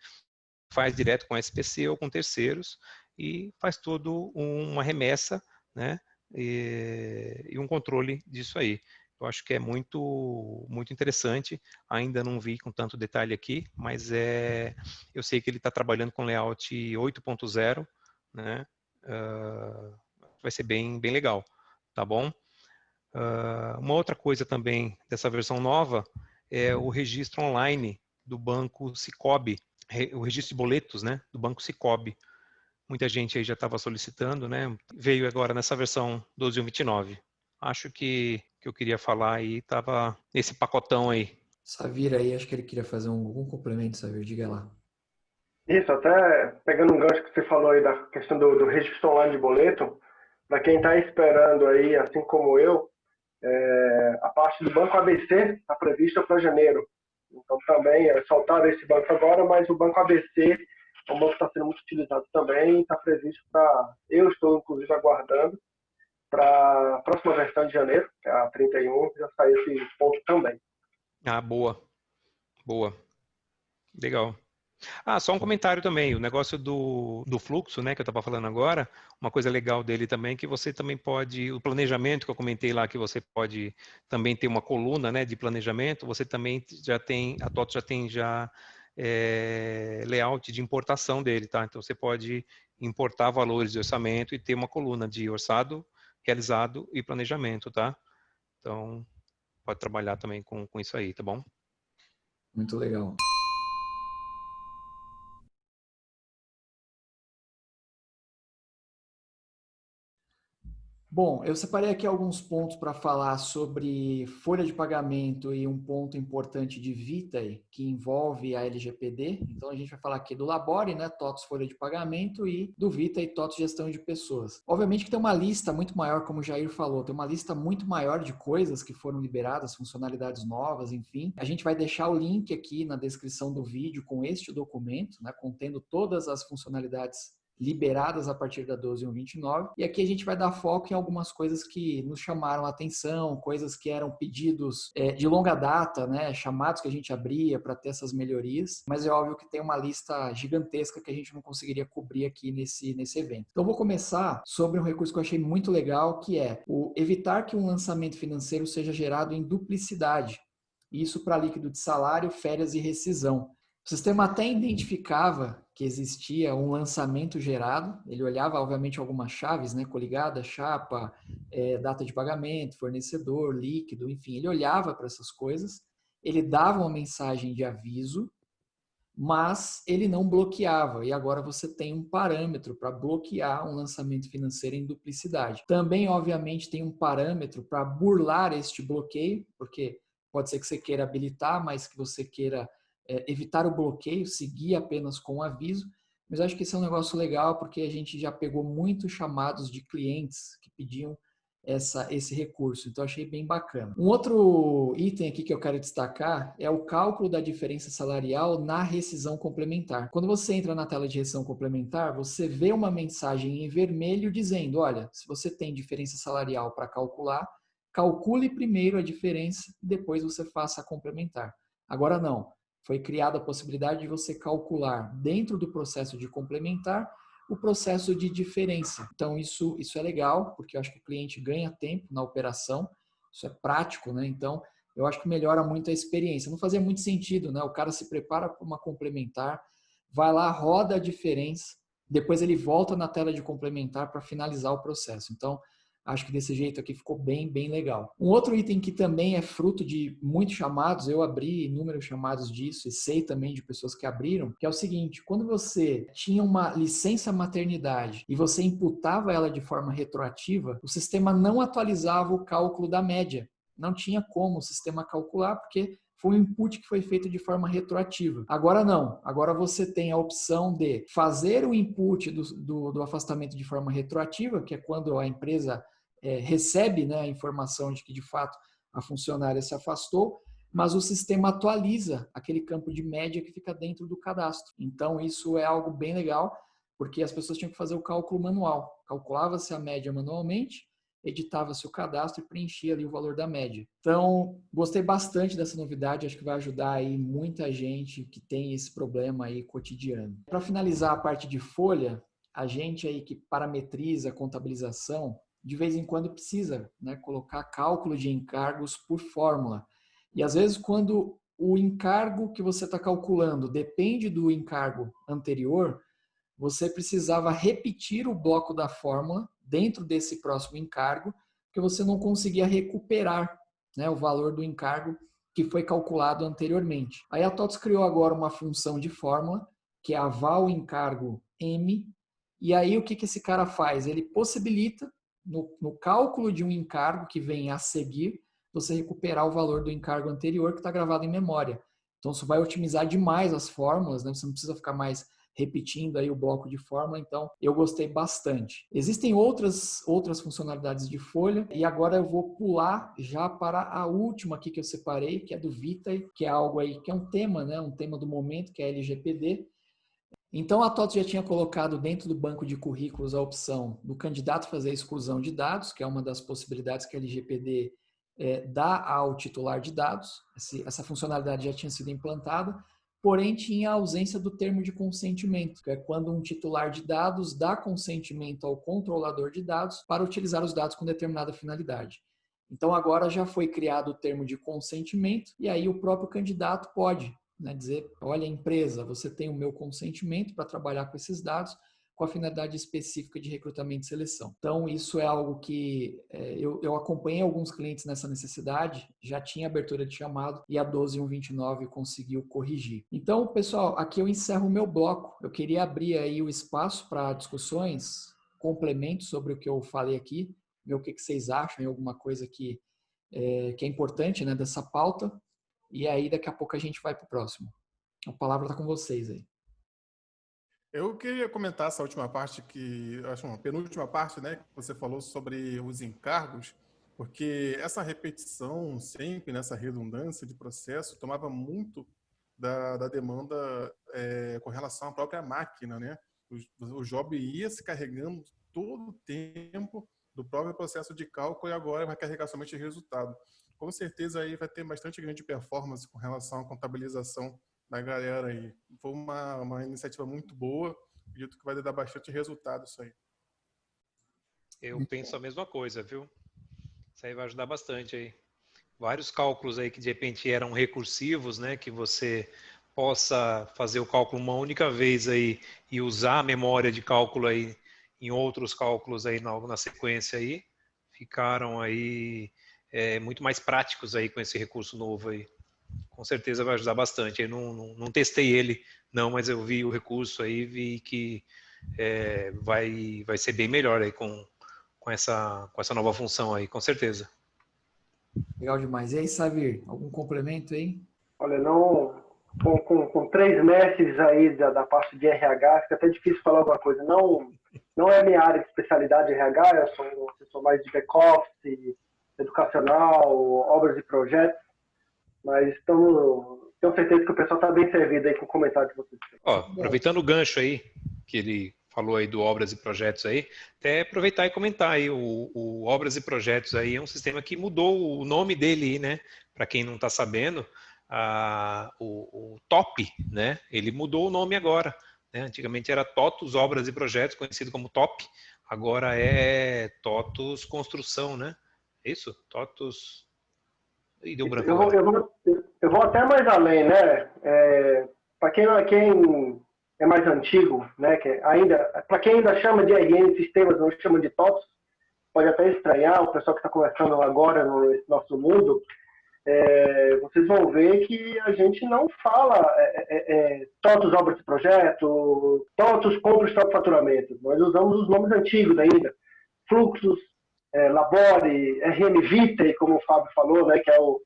faz direto com SPC ou com terceiros e faz todo uma remessa, né, e um controle disso aí. Eu acho que é muito interessante. Ainda não vi com tanto detalhe aqui, mas eu sei que ele está trabalhando com layout 8.0, né? Vai ser bem legal, tá bom? Uma outra coisa também dessa versão nova é o registro online do Banco Sicoob, o registro de boletos, né, do Banco Sicoob. Muita gente aí já estava solicitando, né? Veio agora nessa versão 12.29. Acho que eu queria falar aí estava nesse pacotão aí. Savir aí, acho que ele queria fazer algum complemento, Savir, diga lá. Isso, até pegando um gancho que você falou aí da questão do registro online de boleto, para quem está esperando aí, assim como eu, a parte do Banco ABC está prevista para janeiro. Então também soltaram esse banco agora, mas o Banco ABC é um banco que está sendo muito utilizado também, está previsto para, eu estou inclusive aguardando, para a próxima versão de janeiro, que é a 31, já sair esse ponto também. Boa. Legal. Só um comentário também, o negócio do fluxo, né, que eu estava falando agora, uma coisa legal dele também, que você também pode, o planejamento que eu comentei lá, que você pode também ter uma coluna, né, de planejamento, você também já tem, a TOTOS já tem layout de importação dele, tá? Então você pode importar valores de orçamento e ter uma coluna de orçado, realizado e planejamento, tá? Então, pode trabalhar também com isso aí, tá bom? Muito legal. Bom, eu separei aqui alguns pontos para falar sobre folha de pagamento e um ponto importante de Vitae que envolve a LGPD. Então a gente vai falar aqui do Labore, né, TOTS folha de pagamento, e do Vitae TOTS gestão de pessoas. Obviamente que tem uma lista muito maior, como o Jair falou, tem uma lista muito maior de coisas que foram liberadas, funcionalidades novas, enfim. A gente vai deixar o link aqui na descrição do vídeo com este documento, né, contendo todas as funcionalidades liberadas a partir da 12.129, e aqui a gente vai dar foco em algumas coisas que nos chamaram a atenção, coisas que eram pedidos de longa data, né, chamados que a gente abria para ter essas melhorias, mas é óbvio que tem uma lista gigantesca que a gente não conseguiria cobrir aqui nesse evento. Então vou começar sobre um recurso que eu achei muito legal, que é o evitar que um lançamento financeiro seja gerado em duplicidade, isso para líquido de salário, férias e rescisão. O sistema até identificava que existia um lançamento gerado, ele olhava, obviamente, algumas chaves, né, coligada, chapa, data de pagamento, fornecedor, líquido, enfim, ele olhava para essas coisas, ele dava uma mensagem de aviso, mas ele não bloqueava, e agora você tem um parâmetro para bloquear um lançamento financeiro em duplicidade. Também, obviamente, tem um parâmetro para burlar este bloqueio, porque pode ser que você queira habilitar, mas que você queira evitar o bloqueio, seguir apenas com o aviso, mas acho que esse é um negócio legal porque a gente já pegou muitos chamados de clientes que pediam esse recurso, então achei bem bacana. Um outro item aqui que eu quero destacar é o cálculo da diferença salarial na rescisão complementar. Quando você entra na tela de rescisão complementar, você vê uma mensagem em vermelho dizendo, olha, se você tem diferença salarial para calcular, calcule primeiro a diferença, depois você faça a complementar. Agora não. Foi criada a possibilidade de você calcular dentro do processo de complementar o processo de diferença. Então, isso é legal, porque eu acho que o cliente ganha tempo na operação, isso é prático, né? Então, eu acho que melhora muito a experiência. Não fazia muito sentido, né? O cara se prepara para uma complementar, vai lá, roda a diferença, depois ele volta na tela de complementar para finalizar o processo. Então, acho que desse jeito aqui ficou bem legal. Um outro item que também é fruto de muitos chamados, eu abri inúmeros chamados disso e sei também de pessoas que abriram, que é o seguinte, quando você tinha uma licença maternidade e você imputava ela de forma retroativa, o sistema não atualizava o cálculo da média. Não tinha como o sistema calcular, porque foi um input que foi feito de forma retroativa. Agora não. Agora você tem a opção de fazer o input do afastamento de forma retroativa, que é quando a empresa recebe, né, a informação de que de fato a funcionária se afastou, mas o sistema atualiza aquele campo de média que fica dentro do cadastro. Então isso é algo bem legal, porque as pessoas tinham que fazer o cálculo manual. Calculava-se a média manualmente, editava-se o cadastro e preenchia ali o valor da média. Então, gostei bastante dessa novidade, acho que vai ajudar aí muita gente que tem esse problema aí cotidiano. Para finalizar a parte de folha, a gente aí que parametriza a contabilização, de vez em quando precisa, né, colocar cálculo de encargos por fórmula. E às vezes quando o encargo que você está calculando depende do encargo anterior, você precisava repetir o bloco da fórmula dentro desse próximo encargo, porque você não conseguia recuperar, né, o valor do encargo que foi calculado anteriormente. Aí a TOTS criou agora uma função de fórmula, que é a val encargo M, e aí o que esse cara faz? Ele possibilita, no cálculo de um encargo que vem a seguir, você recuperar o valor do encargo anterior que está gravado em memória. Então isso vai otimizar demais as fórmulas, né? Você não precisa ficar mais repetindo aí o bloco de fórmula, então eu gostei bastante. Existem outras funcionalidades de folha e agora eu vou pular já para a última aqui que eu separei, que é do Vitae, que é algo aí que é um tema, né? Um tema do momento, que é a LGPD. Então, a TOTS já tinha colocado dentro do banco de currículos a opção do candidato fazer a exclusão de dados, que é uma das possibilidades que a LGPD dá ao titular de dados. Essa funcionalidade já tinha sido implantada, porém tinha a ausência do termo de consentimento, que é quando um titular de dados dá consentimento ao controlador de dados para utilizar os dados com determinada finalidade. Então, agora já foi criado o termo de consentimento e aí o próprio candidato pode, né, dizer, olha, empresa, você tem o meu consentimento para trabalhar com esses dados com a finalidade específica de recrutamento e seleção. Então, isso é algo que eu acompanhei alguns clientes nessa necessidade, já tinha abertura de chamado e a 12.129 conseguiu corrigir. Então, pessoal, aqui eu encerro o meu bloco. Eu queria abrir aí o espaço para discussões, complementos sobre o que eu falei aqui. ver o que vocês acham, alguma coisa que é importante, né, dessa pauta. E aí, daqui a pouco, a gente vai para o próximo. A palavra está com vocês aí. Eu queria comentar essa última parte que, acho uma penúltima parte, né, que você falou sobre os encargos, porque essa repetição sempre, nessa redundância de processo, tomava muito da demanda com relação à própria máquina, né? O job ia se carregando todo o tempo do próprio processo de cálculo e agora vai carregar somente o resultado. Com certeza aí vai ter bastante grande performance com relação à contabilização da galera aí. Foi uma iniciativa muito boa, acredito que vai dar bastante resultado isso aí. Eu penso a mesma coisa, viu? Isso aí vai ajudar bastante aí. Vários cálculos aí que de repente eram recursivos, né? Que você possa fazer o cálculo uma única vez aí e usar a memória de cálculo aí em outros cálculos aí na sequência aí, ficaram aí muito mais práticos aí com esse recurso novo aí. Com certeza vai ajudar bastante. Eu não testei ele, não, mas eu vi o recurso aí e vi que vai ser bem melhor aí com essa nova função aí, com certeza. Legal demais. E aí, Savir, algum complemento aí? Olha, não, com 3 mestres aí da parte de RH, fica até difícil falar alguma coisa. Não é minha área de especialidade de RH, eu sou mais de back-office, educacional, obras e projetos, mas tenho certeza que o pessoal está bem servido aí com o comentário de vocês. Aproveitando o gancho aí, que ele falou aí do Obras e Projetos aí, até aproveitar e comentar aí, o Obras e Projetos aí é um sistema que mudou o nome dele, né? Para quem não está sabendo, o TOP, né? Ele mudou o nome agora, né? Antigamente era TOTUS Obras e Projetos, conhecido como TOP, agora é TOTUS Construção, né? É isso? TOTUS... Ih, deu branco agora. Eu vou até mais além, né? Para quem é mais antigo, né? Para quem ainda chama de RN Sistemas, não chama de TOTS, pode até estranhar o pessoal que está conversando agora no nosso mundo. Vocês vão ver que a gente não fala TOTUS Obras de Projeto, TOTUS Compra e Estoque Faturamento. Nós usamos os nomes antigos ainda. Fluxos, Labore, RM Vitae, como o Fábio falou, né, que é o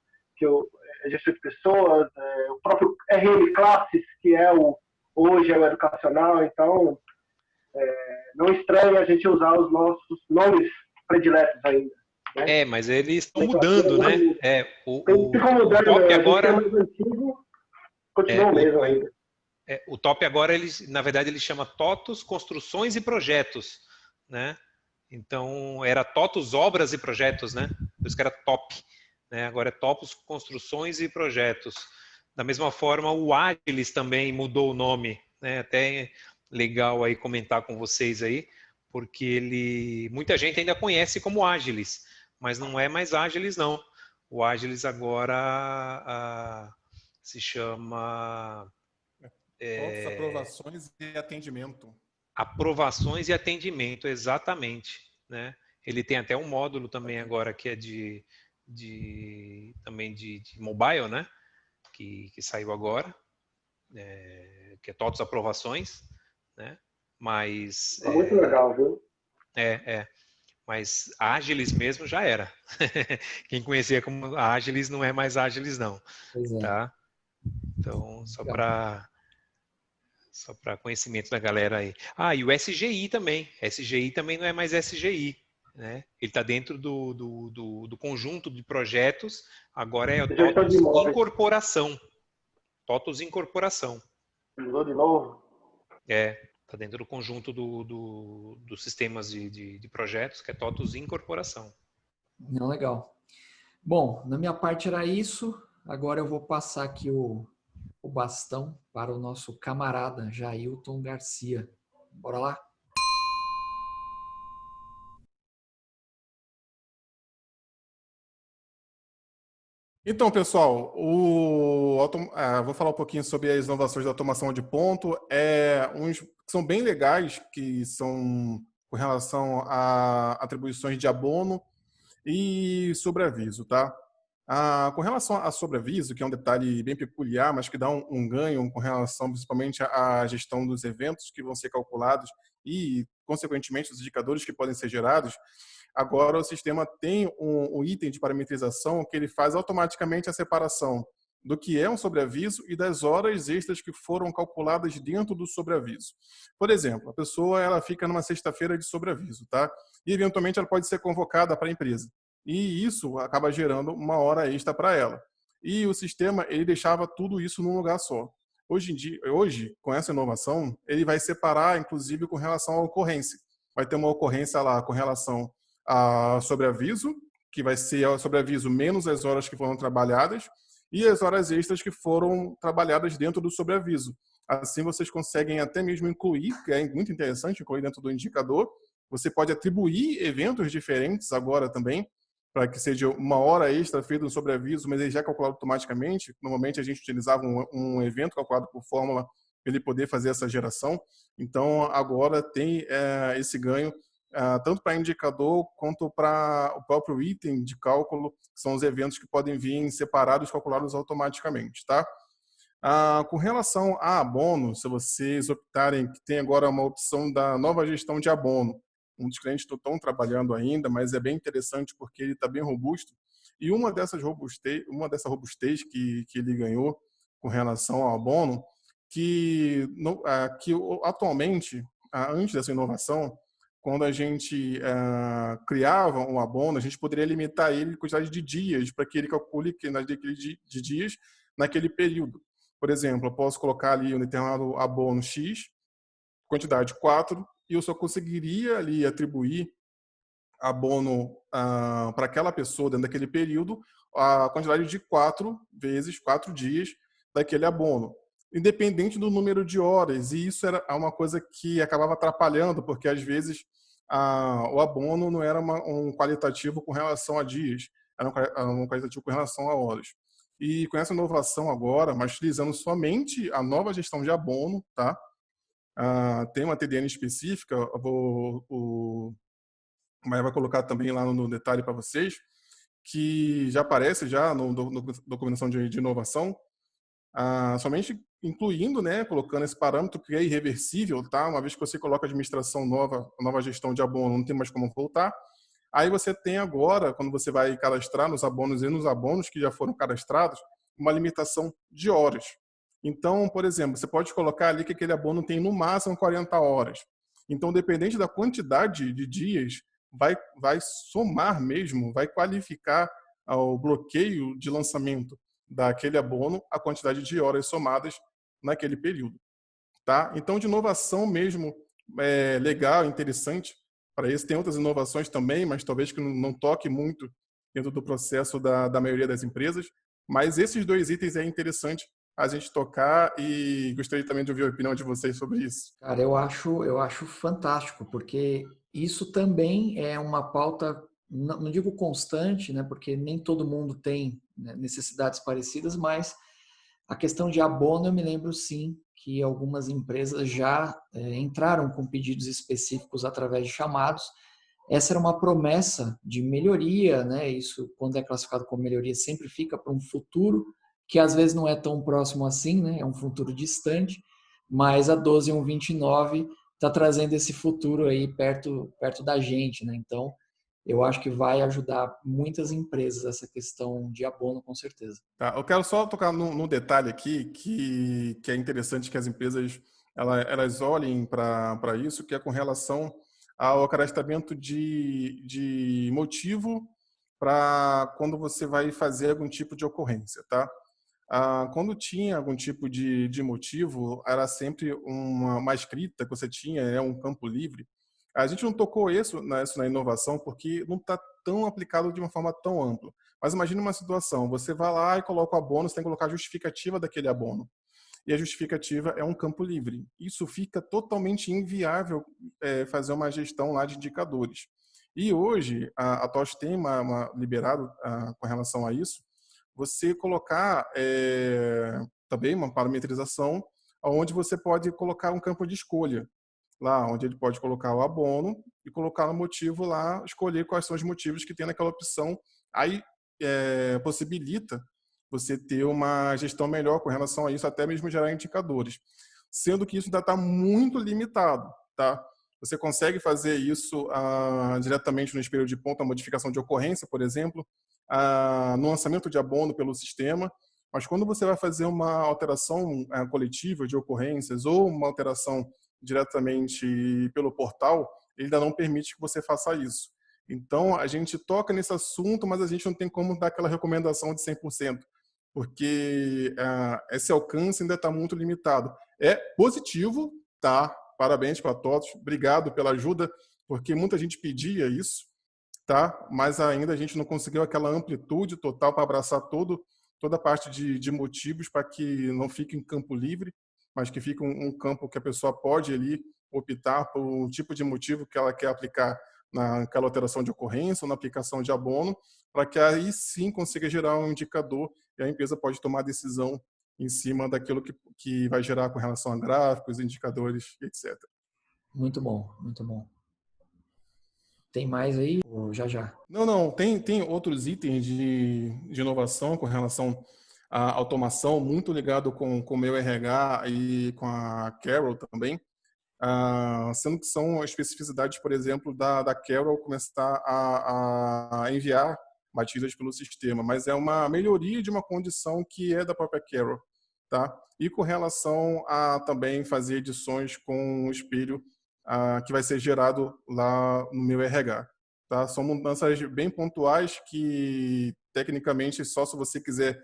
gestão de pessoas, o próprio RM Classes, que hoje é o educacional. Então, não estranha a gente usar os nossos nomes prediletos ainda. Né? Mas eles estão mudando, né? O mudando, TOP agora... mais antigo, continua mesmo ainda. O TOP agora, na verdade, ele chama TOTUS Construções e Projetos, né? Então, era TOTUS Obras e Projetos, né? Por isso que era TOP, né? Agora é TOTUS Construções e Projetos. Da mesma forma, o Agilis também mudou o nome, né? Até legal aí comentar com vocês aí, porque muita gente ainda conhece como Agilis, mas não é mais Agilis, não. O Agilis agora se chama... aprovações e atendimento. Aprovações e atendimento, exatamente, né? Ele tem até um módulo também agora que é também de mobile, né? Que saiu agora, que é TOTUS Aprovações, né? Mas muito legal, viu? Mas Agilis mesmo já era. Quem conhecia como Agilis não é mais Agilis, não. Pois é. Tá? Então, só para conhecimento da galera aí. E o SGI também. SGI também não é mais SGI. Né? Ele está dentro do conjunto de projetos. Agora é o TOTUS Incorporação. TOTUS Incorporação. Mudou de novo? Está dentro do conjunto dos sistemas de projetos, que é TOTUS Incorporação. Não, legal. Bom, na minha parte era isso. Agora eu vou passar aqui o bastão para o nosso camarada Jailton Garcia. Bora lá? Então, pessoal, vou falar um pouquinho sobre as inovações da automação de ponto. Uns que são bem legais, que são com relação a atribuições de abono e sobreaviso, tá? Com relação a sobreaviso, que é um detalhe bem peculiar, mas que dá um ganho com relação principalmente à gestão dos eventos que vão ser calculados e, consequentemente, os indicadores que podem ser gerados, agora o sistema tem um item de parametrização que ele faz automaticamente a separação do que é um sobreaviso e das horas extras que foram calculadas dentro do sobreaviso. Por exemplo, a pessoa ela fica numa sexta-feira de sobreaviso, tá? E eventualmente ela pode ser convocada para a empresa. E isso acaba gerando uma hora extra para ela. E o sistema ele deixava tudo isso num lugar só. Hoje, com essa inovação, ele vai separar, inclusive, com relação à ocorrência. Vai ter uma ocorrência lá com relação a sobreaviso, que vai ser o sobreaviso menos as horas que foram trabalhadas, e as horas extras que foram trabalhadas dentro do sobreaviso. Assim, vocês conseguem até mesmo incluir, que é muito interessante, incluir dentro do indicador. Você pode atribuir eventos diferentes agora também, para que seja uma hora extra feita no sobreaviso, mas ele já é calculado automaticamente. Normalmente, a gente utilizava um evento calculado por fórmula para ele poder fazer essa geração. Então, agora tem esse ganho tanto para indicador quanto para o próprio item de cálculo, que são os eventos que podem vir separados, calculados automaticamente, tá? Com relação a abono, se vocês optarem, que tem agora uma opção da nova gestão de abono, um dos clientes não estão trabalhando ainda, mas é bem interessante porque ele está bem robusto, e uma dessa robustez que ele ganhou com relação ao abono, que atualmente, antes dessa inovação, quando a gente criava um abono, a gente poderia limitar ele em quantidade de dias, para que ele calcule de dias naquele período. Por exemplo, eu posso colocar ali um determinado abono X, quantidade 4, e eu só conseguiria ali atribuir abono para aquela pessoa dentro daquele período a quantidade de 4 vezes, 4 dias daquele abono, independente do número de horas. E isso era uma coisa que acabava atrapalhando, porque às vezes o abono não era um qualitativo com relação a dias, era um qualitativo com relação a horas. E com essa inovação agora, mas utilizando somente a nova gestão de abono, tá? Tem uma TDN específica, o Maia vai colocar também lá no detalhe para vocês, que já aparece já no documentação de inovação, somente incluindo, né, colocando esse parâmetro que é irreversível, tá? Uma vez que você coloca a administração nova, a nova gestão de abono, não tem mais como voltar. Aí você tem agora, quando você vai cadastrar nos abonos e nos abonos que já foram cadastrados, uma limitação de horas. Então, por exemplo, você pode colocar ali que aquele abono tem no máximo 40 horas. Então, dependente da quantidade de dias, vai somar mesmo, vai qualificar o bloqueio de lançamento daquele abono a quantidade de horas somadas naquele período, tá? Então, de inovação mesmo, legal, interessante. Para isso, tem outras inovações também, mas talvez que não toque muito dentro do processo da maioria das empresas. Mas esses dois itens é interessante a gente tocar e gostaria também de ouvir a opinião de vocês sobre isso. Cara, eu acho fantástico, porque isso também é uma pauta, não digo constante, né, porque nem todo mundo tem, né, necessidades parecidas, mas a questão de abono eu me lembro sim que algumas empresas já entraram com pedidos específicos através de chamados. Essa era uma promessa de melhoria, né? Isso, quando é classificado como melhoria, sempre fica para um futuro que às vezes não é tão próximo assim, né? É um futuro distante, mas a 12129 está trazendo esse futuro aí perto da gente, né? Então, eu acho que vai ajudar muitas empresas essa questão de abono, com certeza. Tá, eu quero só tocar num detalhe aqui que é interessante que as empresas elas olhem para isso, que é com relação ao cadastramento de motivo para quando você vai fazer algum tipo de ocorrência, tá? Quando tinha algum tipo de motivo, era sempre uma escrita que você tinha, um campo livre. A gente não tocou isso na inovação porque não está tão aplicado de uma forma tão ampla. Mas imagine uma situação, você vai lá e coloca o abono, você tem que colocar a justificativa daquele abono. E a justificativa é um campo livre. Isso fica totalmente inviável fazer uma gestão lá de indicadores. E hoje, a TOS tem uma liberado com relação a isso, você colocar também uma parametrização onde você pode colocar um campo de escolha. Lá onde ele pode colocar o abono e colocar no motivo lá, escolher quais são os motivos que tem naquela opção. Aí possibilita você ter uma gestão melhor com relação a isso, até mesmo gerar indicadores. Sendo que isso ainda está muito limitado, tá? Você consegue fazer isso diretamente no espelho de ponto, a modificação de ocorrência, por exemplo, no lançamento de abono pelo sistema. Mas quando você vai fazer uma alteração coletiva de ocorrências ou uma alteração diretamente pelo portal, ele ainda não permite que você faça isso. Então, a gente toca nesse assunto, mas a gente não tem como dar aquela recomendação de 100%, porque esse alcance ainda está muito limitado. É positivo, tá? Parabéns para todos, obrigado pela ajuda, porque muita gente pedia isso, tá? Mas ainda a gente não conseguiu aquela amplitude total para abraçar toda a parte de motivos para que não fique em campo livre, mas que fique um campo que a pessoa pode ali optar por um tipo de motivo que ela quer aplicar naquela alteração de ocorrência ou na aplicação de abono, para que aí sim consiga gerar um indicador e a empresa pode tomar decisão em cima daquilo que vai gerar com relação a gráficos, indicadores, etc. Muito bom, muito bom. Tem mais aí? Ou já? Não. Tem outros itens de inovação com relação à automação, muito ligado com o meu RH e com a Carol também. Sendo que são especificidades, por exemplo, da Carol começar a enviar batidas pelo sistema, mas é uma melhoria de uma condição que é da própria Carol, tá? E com relação a também fazer edições com o espelho que vai ser gerado lá no meu RH, tá? São mudanças bem pontuais que, tecnicamente, só se você quiser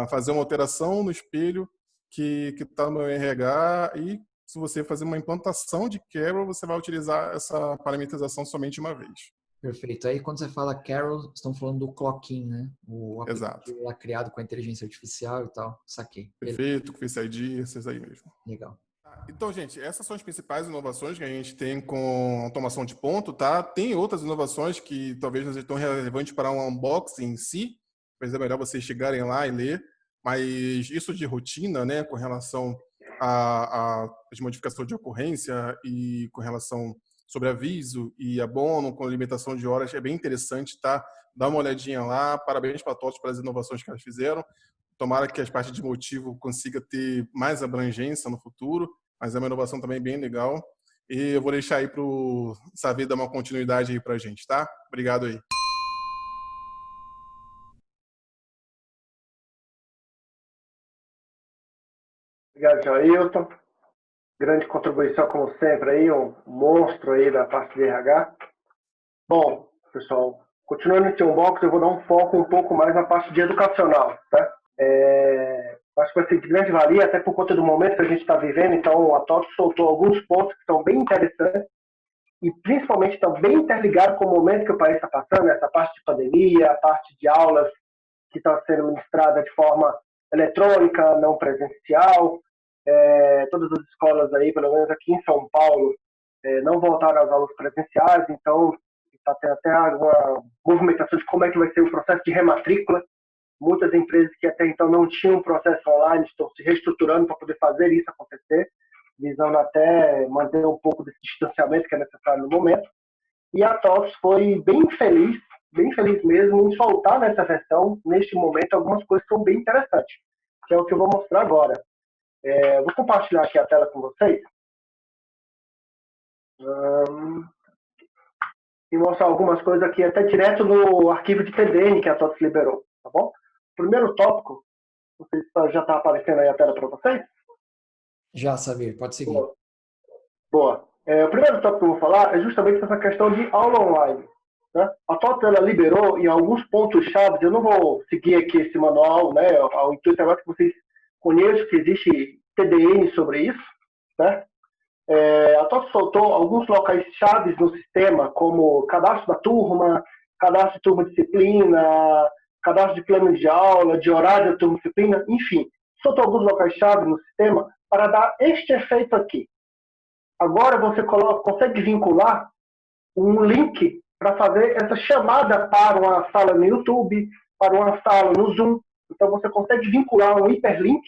fazer uma alteração no espelho que está no RH e se você fazer uma implantação de Carol, você vai utilizar essa parametrização somente uma vez. Perfeito. Aí quando você fala Carol, estão falando do Clockin, né? O aplicativo lá criado com a inteligência artificial e tal. Saquei. Perfeito, com Face ID, esses aí mesmo. Legal. Então, gente, essas são as principais inovações que a gente tem com automação de ponto, tá? Tem outras inovações que talvez não sejam tão relevantes para um unboxing em si, mas é melhor vocês chegarem lá e ler. Mas isso de rotina, né, com relação a modificação de ocorrência e com relação sobre aviso e abono com limitação de horas é bem interessante, tá? Dá uma olhadinha lá. Parabéns para todos pelas inovações que elas fizeram. Tomara que as partes de motivo consiga ter mais abrangência no futuro, mas é uma inovação também bem legal. E eu vou deixar aí para o Savi dar uma continuidade aí para a gente, tá? Obrigado aí. Obrigado, Jailton. Grande contribuição, como sempre, aí, um monstro aí da parte de RH. Bom, pessoal, continuando esse unboxing, eu vou dar um foco um pouco mais na parte de educacional, tá? Acho que vai ser de grande valia, até por conta do momento que a gente está vivendo. Então, a TOTS soltou alguns pontos que são bem interessantes e, principalmente, estão bem interligados com o momento que o país está passando, essa parte de pandemia, a parte de aulas que estão sendo ministradas de forma eletrônica, não presencial. Todas as escolas aí, pelo menos aqui em São Paulo, não voltaram às aulas presenciais, então está tendo até uma movimentação de como é que vai ser o processo de rematrícula. Muitas empresas que até então não tinham processo online estão se reestruturando para poder fazer isso acontecer, visando até manter um pouco desse distanciamento que é necessário no momento. E a TOTS foi bem feliz mesmo, em soltar nessa versão, neste momento, algumas coisas que são bem interessantes, que é o que eu vou mostrar agora. Vou compartilhar aqui a tela com vocês e mostrar algumas coisas aqui, até direto no arquivo de TDN que a TOTS liberou, tá bom? Primeiro tópico, não sei se já está aparecendo aí a tela para vocês. Já, Savir, pode seguir. Boa. O primeiro tópico que eu vou falar é justamente essa questão de aula online. Né? A TOTS ela liberou em alguns pontos-chave, eu não vou seguir aqui esse manual, né? O intuito agora que vocês conheçam que existe TDN sobre isso. Né? A TOTS soltou alguns locais chaves no sistema, como cadastro da turma, cadastro de turma-disciplina, cadastro de plano de aula, de horário da turma-disciplina, enfim. Soltou alguns locais-chave no sistema para dar este efeito aqui. Agora você consegue vincular um link para fazer essa chamada para uma sala no YouTube, para uma sala no Zoom. Então você consegue vincular um hiperlink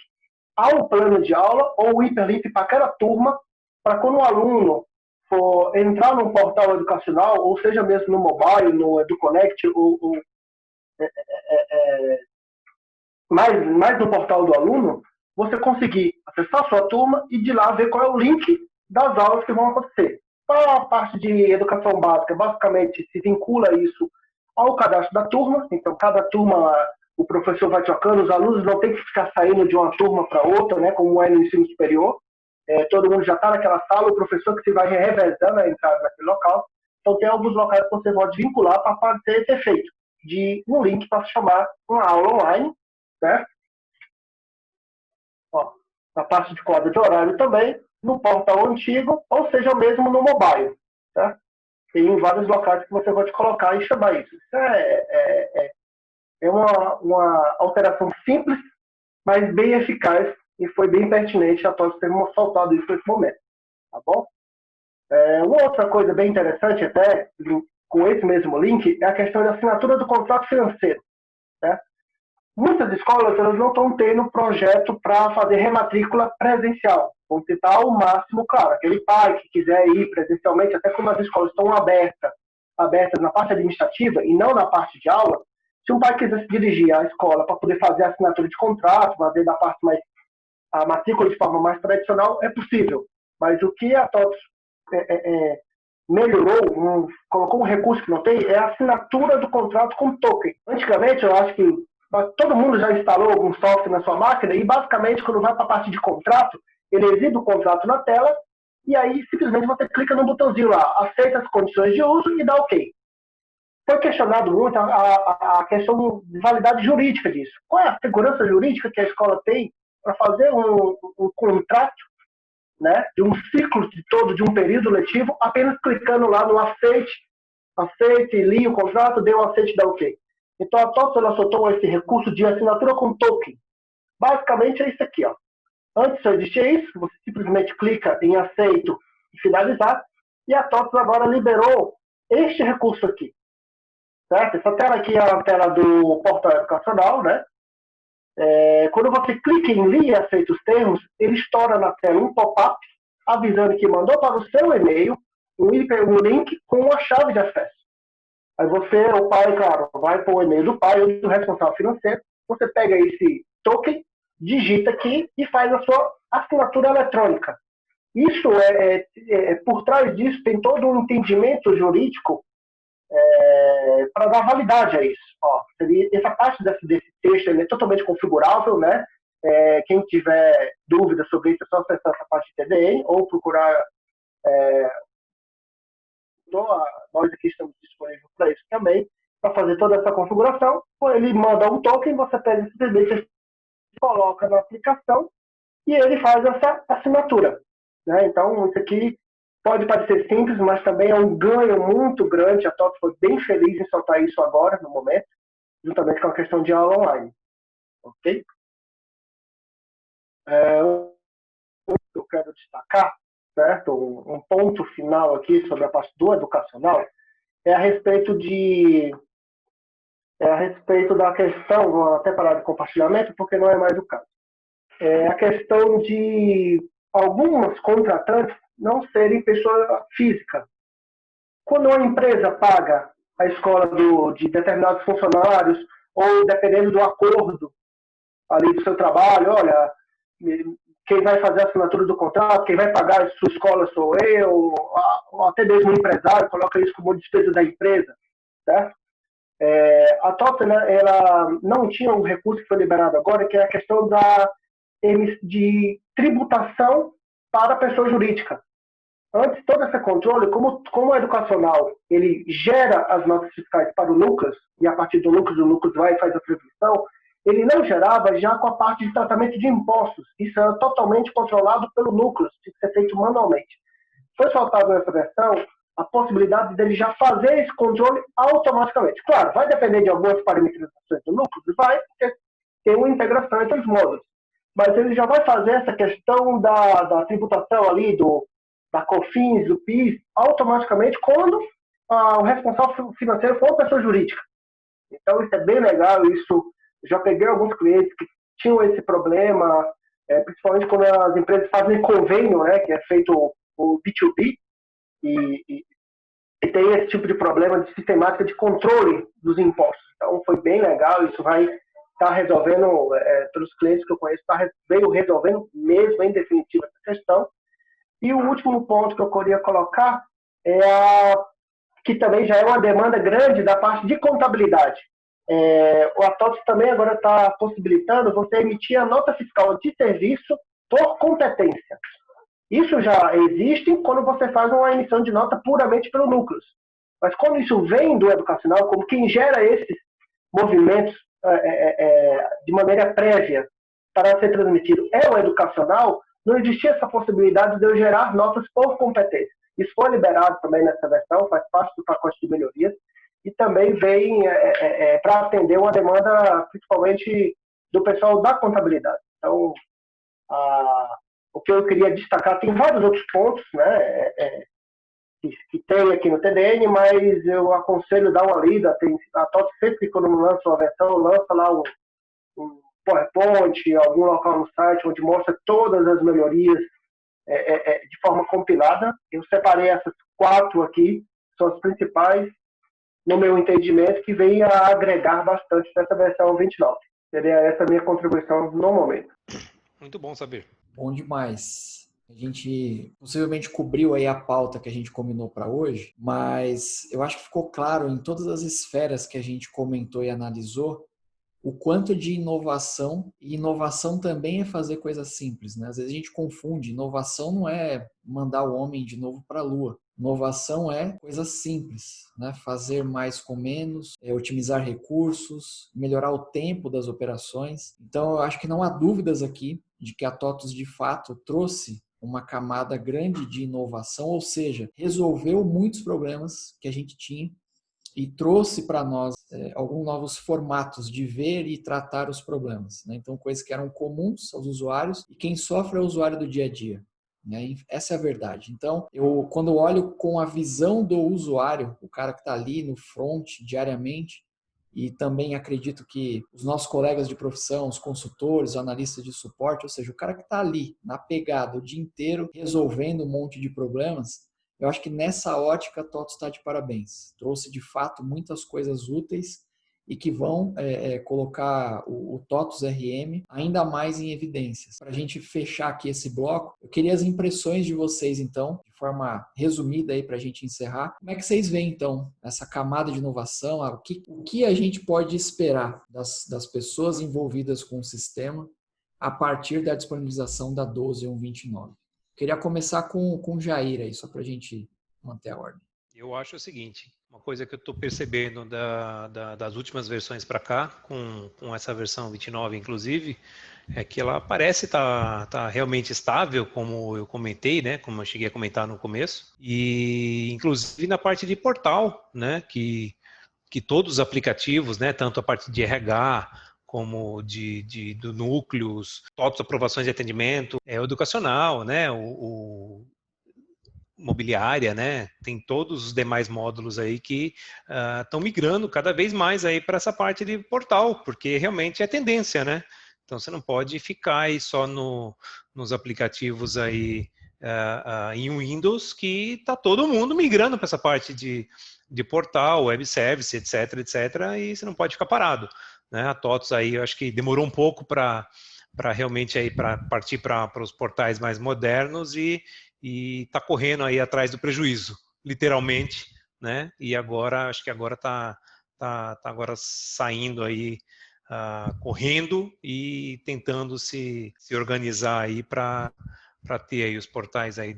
ao plano de aula ou um hiperlink para aquela turma, para quando o aluno for entrar num portal educacional, ou seja mesmo no mobile, no EduConnect, mais no portal do aluno, você conseguir acessar a sua turma e de lá ver qual é o link das aulas que vão acontecer. Para a parte de educação básica, basicamente se vincula isso ao cadastro da turma. Então, cada turma, o professor vai trocando, os alunos não tem que ficar saindo de uma turma para outra, né, como é no ensino superior. Todo mundo já está naquela sala, o professor que se vai revezando a entrada naquele local. Então, tem alguns locais que você pode vincular para fazer esse efeito de um link para se chamar uma aula online, né? Ó, na parte de quadro de horário também, no portal antigo, ou seja, mesmo no mobile. Tá? Tem vários locais que você pode colocar e chamar isso. Isso é uma alteração simples, mas bem eficaz, e foi bem pertinente a todos termos soltado isso nesse momento. Tá bom? Uma outra coisa bem interessante, até com esse mesmo link, é a questão da assinatura do contrato financeiro. Né? Muitas escolas elas não estão tendo projeto para fazer rematrícula presencial. Vamos tentar ao máximo, claro, aquele pai que quiser ir presencialmente, até como as escolas estão abertas na parte administrativa e não na parte de aula, se um pai quiser se dirigir à escola para poder fazer a assinatura de contrato, fazer da parte mais a matrícula de forma mais tradicional, é possível. Mas o que a TOTS melhorou, colocou um recurso que não tem, é a assinatura do contrato com token. Antigamente, eu acho que todo mundo já instalou algum software na sua máquina e, basicamente, quando vai para a parte de contrato, ele exibe o contrato na tela e aí, simplesmente, você clica no botãozinho lá, aceita as condições de uso e dá OK. Foi questionado muito a questão de validade jurídica disso. Qual é a segurança jurídica que a escola tem para fazer um contrato, né, de um ciclo todo de um período letivo, apenas clicando lá no aceite, li o contrato, deu aceite e dá OK. Então, a TOTS ela soltou esse recurso de assinatura com token. Basicamente, é isso aqui. Ó. Antes só existia isso, você simplesmente clica em aceito e finalizar, e a TOTS agora liberou este recurso aqui. Certo? Essa tela aqui é a tela do portal educacional, né? Quando você clica em li e aceita os termos, ele estoura na tela um pop-up avisando que mandou para o seu e-mail um link com a chave de acesso. Aí você, o pai, claro, vai para o e-mail do pai ou do responsável financeiro, você pega esse token, digita aqui e faz a sua assinatura eletrônica. Isso por trás disso tem todo um entendimento jurídico para dar validade a isso. Ó, essa parte desse texto ele é totalmente configurável, né? Quem tiver dúvidas sobre isso é só acessar essa parte de TDM ou procurar. Nós aqui estamos disponíveis para isso também, para fazer toda essa configuração. Ele manda um token, você pega simplesmente, coloca na aplicação e ele faz essa assinatura. Né? Então, isso aqui pode parecer simples, mas também é um ganho muito grande. A TOTS foi bem feliz em soltar isso agora, no momento, juntamente com a questão de aula online. Ok? Eu quero destacar, certo? Um ponto final aqui sobre a parte do educacional é a respeito da questão, vou até parar de compartilhamento, porque não é mais o caso. A questão de algumas contratantes não serem pessoa física. Quando uma empresa paga a escola de determinados funcionários, ou dependendo do acordo ali do seu trabalho, olha, quem vai fazer a assinatura do contrato, quem vai pagar a sua escola sou eu, ou até mesmo o empresário coloca isso como despesa da empresa, certo? A TOTS ela não tinha um recurso que foi liberado agora, que é a questão de tributação para a pessoa jurídica. Antes, todo esse controle, como o educacional, ele gera as notas fiscais para o núcleo, e a partir do núcleo vai e faz a transmissão, ele não gerava já com a parte de tratamento de impostos. Isso era totalmente controlado pelo núcleo, tinha que ser feito manualmente. Foi soltado nessa versão a possibilidade dele já fazer esse controle automaticamente. Claro, vai depender de algumas parametrizações do núcleo, vai, porque tem uma integração entre os módulos. Mas ele já vai fazer essa questão da tributação ali, da COFINS, do PIS, automaticamente quando o responsável financeiro for uma pessoa jurídica. Então, isso é bem legal. Isso, já peguei alguns clientes que tinham esse problema, principalmente quando as empresas fazem convênio, né, que é feito o B2B, e tem esse tipo de problema de sistemática de controle dos impostos. Então, foi bem legal. Isso vai estar resolvendo, pelos clientes que eu conheço, veio resolvendo mesmo em definitivo essa questão. E o último ponto que eu queria colocar que também já é uma demanda grande da parte de contabilidade. O TOTS também agora está possibilitando você emitir a nota fiscal de serviço por competência. Isso já existe quando você faz uma emissão de nota puramente pelo núcleo. Mas quando isso vem do educacional, como quem gera esses movimentos de maneira prévia para ser transmitido é o educacional, não existia essa possibilidade de eu gerar notas por competência. Isso foi liberado também nessa versão, faz parte do pacote de melhorias, e também vem para atender uma demanda, principalmente, do pessoal da contabilidade. Então, o que eu queria destacar, tem vários outros pontos, né, que tem aqui no TDN, mas eu aconselho dar uma lida. A TOTS sempre, quando lança uma versão, lança lá um PowerPoint, algum local no site, onde mostra todas as melhorias de forma compilada. Eu separei essas 4 aqui, são as principais, no meu entendimento, que vem a agregar bastante nessa versão 29. Seria essa a minha contribuição no momento. Muito bom saber. Bom demais. A gente possivelmente cobriu aí a pauta que a gente combinou para hoje, mas eu acho que ficou claro em todas as esferas que a gente comentou e analisou o quanto de inovação, e inovação também é fazer coisas simples, né? Às vezes a gente confunde, inovação não é mandar o homem de novo para a Lua. Inovação é coisas simples, né? Fazer mais com menos, otimizar recursos, melhorar o tempo das operações. Então, eu acho que não há dúvidas aqui de que a TOTUS, de fato, trouxe uma camada grande de inovação, ou seja, resolveu muitos problemas que a gente tinha e trouxe para nós alguns novos formatos de ver e tratar os problemas, né? Então, coisas que eram comuns aos usuários, e quem sofre é o usuário do dia a dia, né? Essa é a verdade. Então, quando eu olho com a visão do usuário, o cara que está ali no front diariamente, e também acredito que os nossos colegas de profissão, os consultores, os analistas de suporte, ou seja, o cara que está ali na pegada o dia inteiro resolvendo um monte de problemas, eu acho que nessa ótica a TOTUS está de parabéns. Trouxe de fato muitas coisas úteis e que vão colocar o TOTUS RM ainda mais em evidências. Para a gente fechar aqui esse bloco, eu queria as impressões de vocês, então, de forma resumida aí para a gente encerrar. Como é que vocês veem, então, essa camada de inovação? O que a gente pode esperar das pessoas envolvidas com o sistema a partir da disponibilização da 12.129? Queria começar com o Jair aí, só para a gente manter a ordem. Eu acho o seguinte, uma coisa que eu estou percebendo das últimas versões para cá, com essa versão 29 inclusive, é que ela parece tá realmente estável, como eu comentei, né? Como eu cheguei a comentar no começo, e inclusive na parte de portal, né? Que todos os aplicativos, né? Tanto a parte de RH como do núcleos, TOTUS, aprovações de atendimento, educacional, né? Imobiliária, né? Tem todos os demais módulos aí que estão migrando cada vez mais aí para essa parte de portal, porque realmente é tendência, né? Então você não pode ficar aí só nos aplicativos aí em Windows, que está todo mundo migrando para essa parte de portal, web service, etc, e você não pode ficar parado, né? A TOTUS aí eu acho que demorou um pouco para realmente aí para partir para os portais mais modernos e está correndo aí atrás do prejuízo, literalmente, né? E agora, acho que agora está agora saindo aí, correndo e tentando se organizar aí para ter aí os portais aí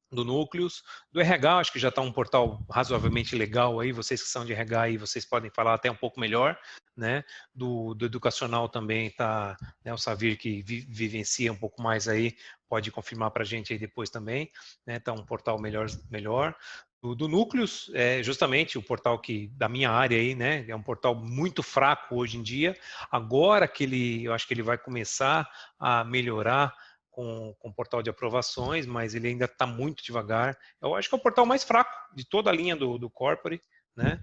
do Núcleos. Do RH, acho que já está um portal razoavelmente legal aí, vocês que são de RH aí, vocês podem falar até um pouco melhor, né? Do educacional também está, né, o Savir que vivencia um pouco mais aí, pode confirmar para a gente aí depois também, né? Está um portal melhor. Do Núcleos, é justamente o portal que da minha área aí, né? É um portal muito fraco hoje em dia. Agora que eu acho que ele vai começar a melhorar com o portal de aprovações, mas ele ainda está muito devagar. Eu acho que é o portal mais fraco de toda a linha do Corporate, né?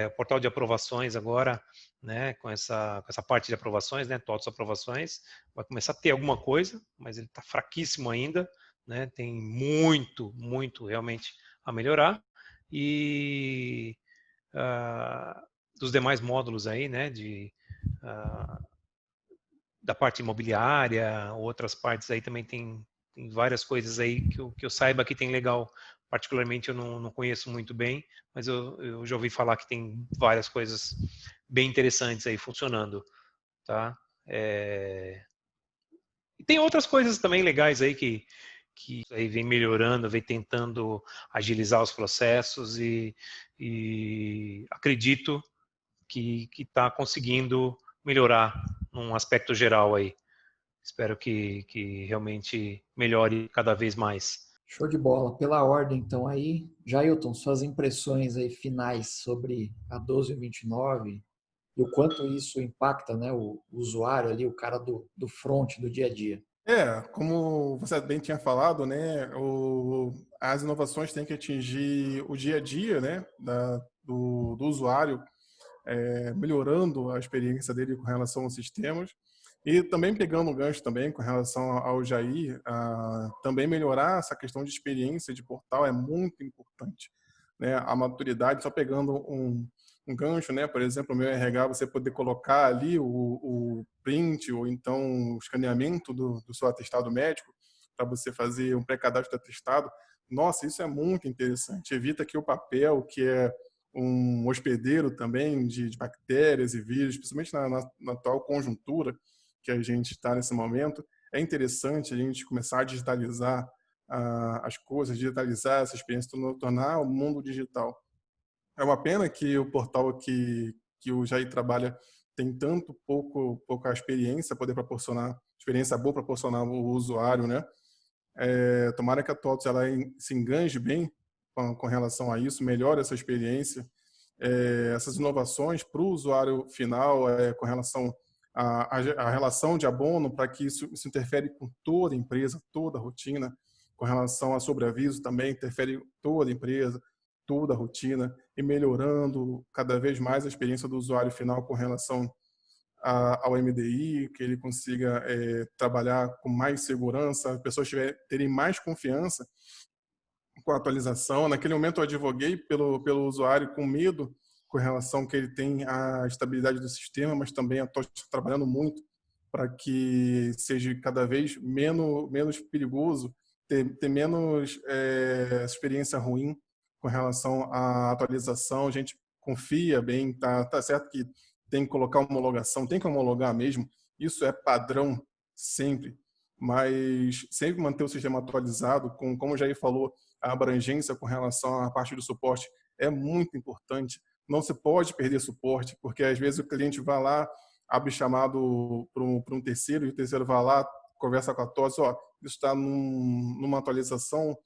O portal de aprovações agora, né? Com essa parte de aprovações, né? TOTUS aprovações, vai começar a ter alguma coisa, mas ele está fraquíssimo ainda, né? Tem muito realmente a melhorar. E dos demais módulos aí, né? Da parte imobiliária, outras partes aí também tem tem várias coisas aí que eu saiba que tem legal. Particularmente eu não conheço muito bem, mas eu já ouvi falar que tem várias coisas bem interessantes aí funcionando, tá? E tem outras coisas também legais aí que aí vem melhorando, vem tentando agilizar os processos e acredito que está conseguindo melhorar num aspecto geral aí. Espero que realmente melhore cada vez mais. Show de bola. Pela ordem, então, aí, Jailton, suas impressões aí finais sobre a 1229 e o quanto isso impacta, né, o usuário ali, o cara do front, do dia a dia. Como você bem tinha falado, né, as inovações têm que atingir o dia a dia, né, do usuário, melhorando a experiência dele com relação aos sistemas e também pegando um gancho também com relação ao Jair, também melhorar essa questão de experiência de portal é muito importante, né, a maturidade, só pegando um gancho, né, por exemplo, o meu RH, você poder colocar ali o print ou então o escaneamento do seu atestado médico para você fazer um pré-cadastro do atestado, nossa, isso é muito interessante, evita que o papel, que é um hospedeiro também de bactérias e vírus, principalmente na atual conjuntura que a gente está nesse momento, é interessante a gente começar a digitalizar as coisas, digitalizar essa experiência, tornar o mundo digital. É uma pena que o portal que o Jair trabalha tem tanto pouca experiência, poder proporcionar, experiência boa para proporcionar o usuário, né? Tomara que a TOTS ela se enganje bem com relação a isso, melhore essa experiência, essas inovações para o usuário final, com relação à relação de abono, para que isso interfere com toda a empresa, toda a rotina, com relação a sobreaviso também, interfere toda a empresa, toda a rotina, e melhorando cada vez mais a experiência do usuário final com relação ao MDI, que ele consiga trabalhar com mais segurança, as pessoas terem mais confiança com a atualização. Naquele momento eu advoguei pelo usuário com medo com relação que ele tem a estabilidade do sistema, mas também a TOTS está trabalhando muito para que seja cada vez menos perigoso, ter menos experiência ruim com relação à atualização. A gente confia bem, tá certo que tem que colocar homologação, tem que homologar mesmo, isso é padrão sempre, mas sempre manter o sistema atualizado, como o Jair falou, a abrangência com relação à parte do suporte é muito importante. Não se pode perder suporte, porque às vezes o cliente vai lá, abre chamado para um terceiro, e o terceiro vai lá, conversa com a TOTS, isso está numa atualização,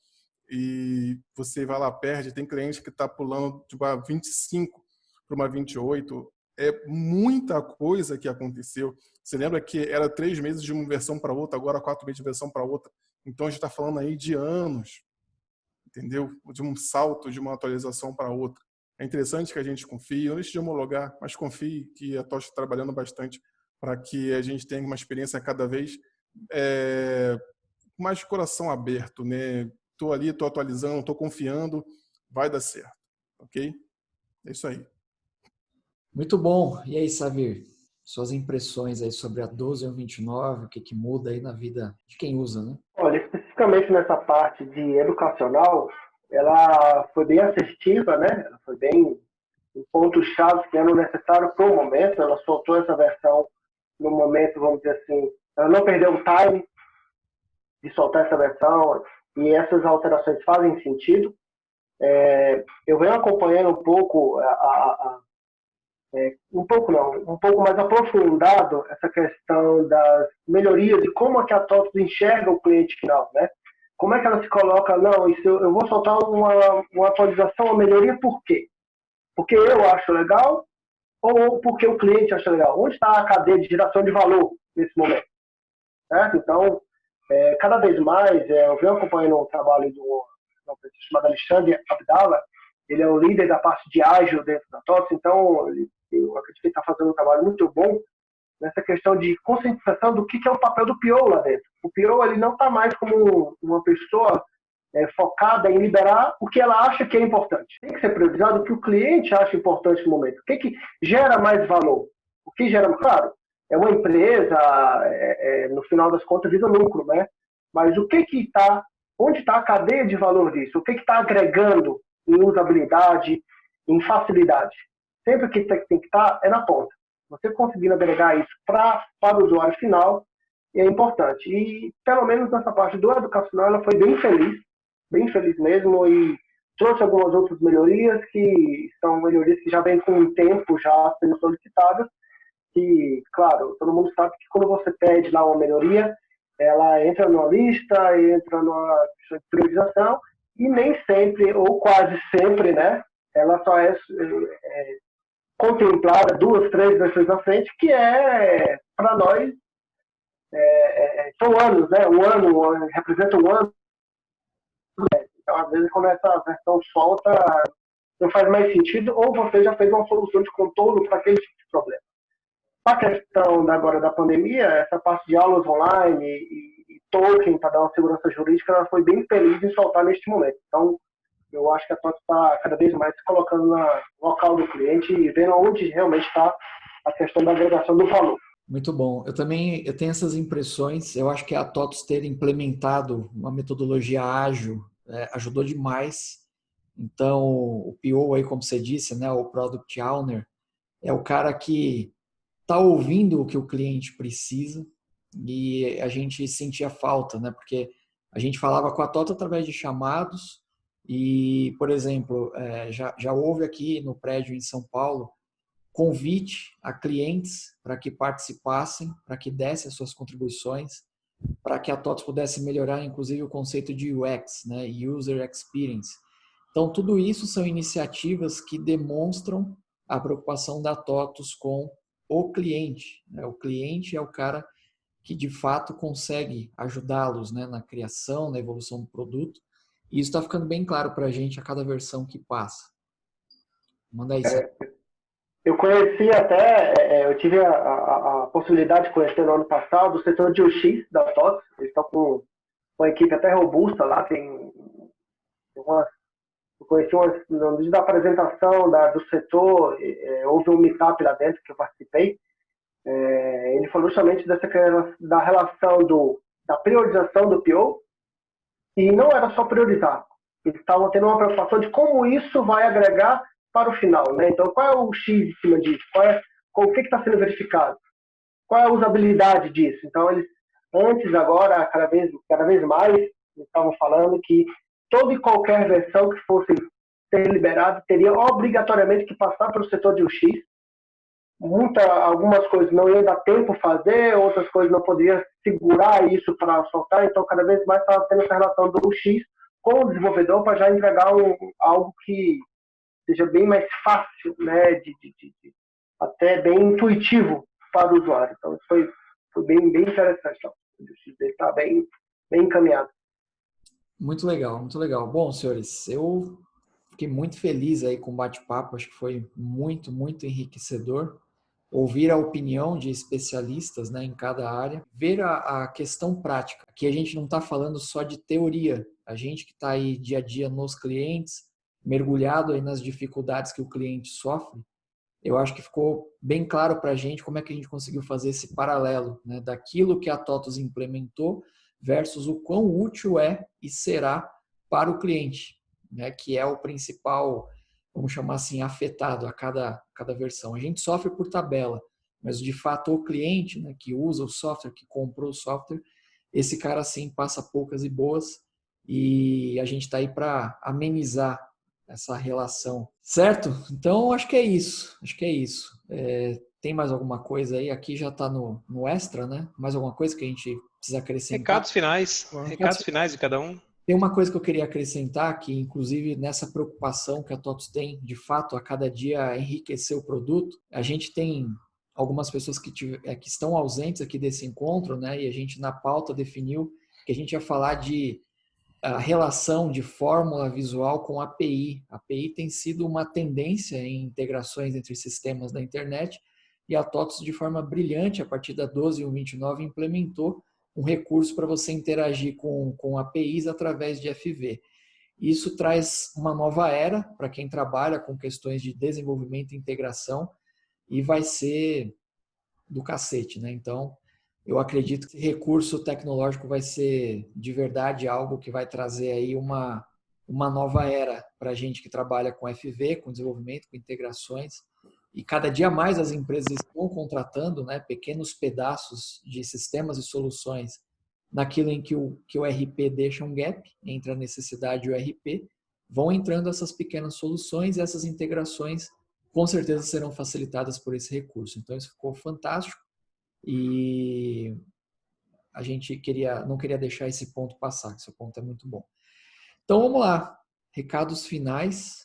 e você vai lá, perde. Tem cliente que está pulando de uma 25 para uma 28. É muita coisa que aconteceu. Você lembra que era 3 meses de uma versão para outra, agora 4 meses de versão para outra. Então a gente está falando aí de anos, entendeu? De um salto de uma atualização para outra. É interessante que a gente confie, não deixe de homologar, mas confie que a TOTS está trabalhando bastante para que a gente tenha uma experiência cada vez mais de coração aberto, né? Estou ali, estou atualizando, estou confiando, vai dar certo, ok? É isso aí. Muito bom. E aí, Savir, suas impressões aí sobre a 1229, o que muda aí na vida de quem usa, né? Olha, especificamente nessa parte de educacional, ela foi bem assertiva, né? Ela foi bem em pontos-chave que eram necessários para o momento. Ela soltou essa versão no momento, vamos dizer assim, ela não perdeu o time de soltar essa versão, e essas alterações fazem sentido. Eu venho acompanhando um pouco, um pouco mais aprofundado essa questão das melhorias e como é que a TOTS enxerga o cliente final, né? Como é que ela se coloca, não, isso eu vou soltar uma atualização, uma melhoria, por quê? Porque eu acho legal ou porque o cliente acha legal? Onde está a cadeia de geração de valor nesse momento? Certo? Então, cada vez mais, eu venho acompanhando o trabalho de uma pessoa chamada Alexandre Abdala. Ele é o líder da parte de ágil dentro da TOTS, então eu acredito que ele está fazendo um trabalho muito bom nessa questão de conscientização do que é o papel do PO lá dentro. O PO ele não está mais como uma pessoa focada em liberar o que ela acha que é importante. Tem que ser priorizado o que o cliente acha importante no momento. O que gera mais valor? O que gera, claro, é uma empresa, no final das contas, visa lucro, né? mas onde está a cadeia de valor disso? O que está agregando em usabilidade, em facilidade? Sempre que tem que estar é na ponta. Você conseguindo agregar isso para o usuário final é importante. E, pelo menos nessa parte do educacional, ela foi bem feliz mesmo, e trouxe algumas outras melhorias, que são melhorias que já vêm com um tempo já sendo solicitadas, que, claro, todo mundo sabe que quando você pede lá uma melhoria, ela entra numa lista, entra numa priorização, e nem sempre, ou quase sempre, né, ela só é contemplada 2, 3 versões na frente, que para nós, são anos, né? Um ano representa um ano. Então, às vezes, quando essa versão solta, não faz mais sentido, ou você já fez uma solução de contorno para aquele tipo de problema. A questão agora da pandemia, essa parte de aulas online e token para dar uma segurança jurídica, ela foi bem feliz em soltar neste momento. Então, eu acho que a TOTS está cada vez mais se colocando no local do cliente e vendo onde realmente está a questão da agregação do valor. Muito bom. Eu tenho essas impressões. Eu acho que a TOTS ter implementado uma metodologia ágil ajudou demais. Então, o PO aí, como você disse, né, o Product Owner, é o cara que está ouvindo o que o cliente precisa, e a gente sentia falta, né, porque a gente falava com a TOTS através de chamados e, por exemplo, já houve aqui no prédio em São Paulo convite a clientes para que participassem, para que dessem as suas contribuições, para que a TOTS pudesse melhorar, inclusive, o conceito de UX, né, User Experience. Então, tudo isso são iniciativas que demonstram a preocupação da TOTS com o cliente, né? O cliente é o cara que, de fato, consegue ajudá-los, né, na criação, na evolução do produto. E isso está ficando bem claro para a gente a cada versão que passa. Manda aí, Eu conheci eu tive a possibilidade de conhecer no ano passado o setor de UX da TOTS. Eles estão com uma equipe até robusta lá. Eu conheci no dia da apresentação do setor, houve um meetup lá dentro que eu participei. Ele falou justamente da relação da priorização do PO, e não era só priorizar. Eles estavam tendo uma preocupação de como isso vai agregar para o final, né? Então, qual é o X em cima disso? O que está sendo verificado? Qual é a usabilidade disso? Então, eles, antes, agora, cada vez mais, eles estavam falando que toda e qualquer versão que fosse ser liberada teria obrigatoriamente que passar pelo setor de UX. Algumas coisas não iam dar tempo fazer, outras coisas não podia segurar isso para soltar, então cada vez mais estava tendo essa relação do UX com o desenvolvedor para já entregar algo que seja bem mais fácil, né, até bem intuitivo para o usuário. Então isso foi bem interessante. Então, o UX dele está bem encaminhado. Muito legal, muito legal. Bom, senhores, eu fiquei muito feliz aí com o bate-papo, acho que foi muito, muito enriquecedor. Ouvir a opinião de especialistas, né, em cada área, ver a questão prática. Aqui a gente não está falando só de teoria, a gente que está aí dia a dia nos clientes, mergulhado aí nas dificuldades que o cliente sofre, eu acho que ficou bem claro para a gente como é que a gente conseguiu fazer esse paralelo, né, daquilo que a TOTS implementou versus o quão útil é e será para o cliente, né, que é o principal, vamos chamar assim, afetado a cada versão. A gente sofre por tabela, mas de fato o cliente, né, que usa o software, que comprou o software, esse cara sim passa poucas e boas, e a gente está aí para amenizar essa relação, certo? Então acho que é isso, tem mais alguma coisa aí? Aqui já está no extra, né? Mais alguma coisa que a gente precisa acrescentar? Recados finais de cada um. Tem uma coisa que eu queria acrescentar, que inclusive nessa preocupação que a TOTS tem, de fato, a cada dia enriquecer o produto, a gente tem algumas pessoas que estão ausentes aqui desse encontro, né? E a gente na pauta definiu que a gente ia falar de a relação de fórmula visual com API. A API tem sido uma tendência em integrações entre sistemas da internet, e a TOTS, de forma brilhante, a partir da 12.129, implementou um recurso para você interagir com APIs através de FV. Isso traz uma nova era para quem trabalha com questões de desenvolvimento e integração, e vai ser do cacete, né? Então, eu acredito que esse recurso tecnológico vai ser de verdade algo que vai trazer aí uma nova era para a gente que trabalha com FV, com desenvolvimento, com integrações. E cada dia mais as empresas estão contratando, né, pequenos pedaços de sistemas e soluções naquilo em que o RP deixa um gap entre a necessidade e o RP. Vão entrando essas pequenas soluções e essas integrações com certeza serão facilitadas por esse recurso. Então isso ficou fantástico e a gente não queria deixar esse ponto passar, que esse ponto é muito bom. Então vamos lá, recados finais.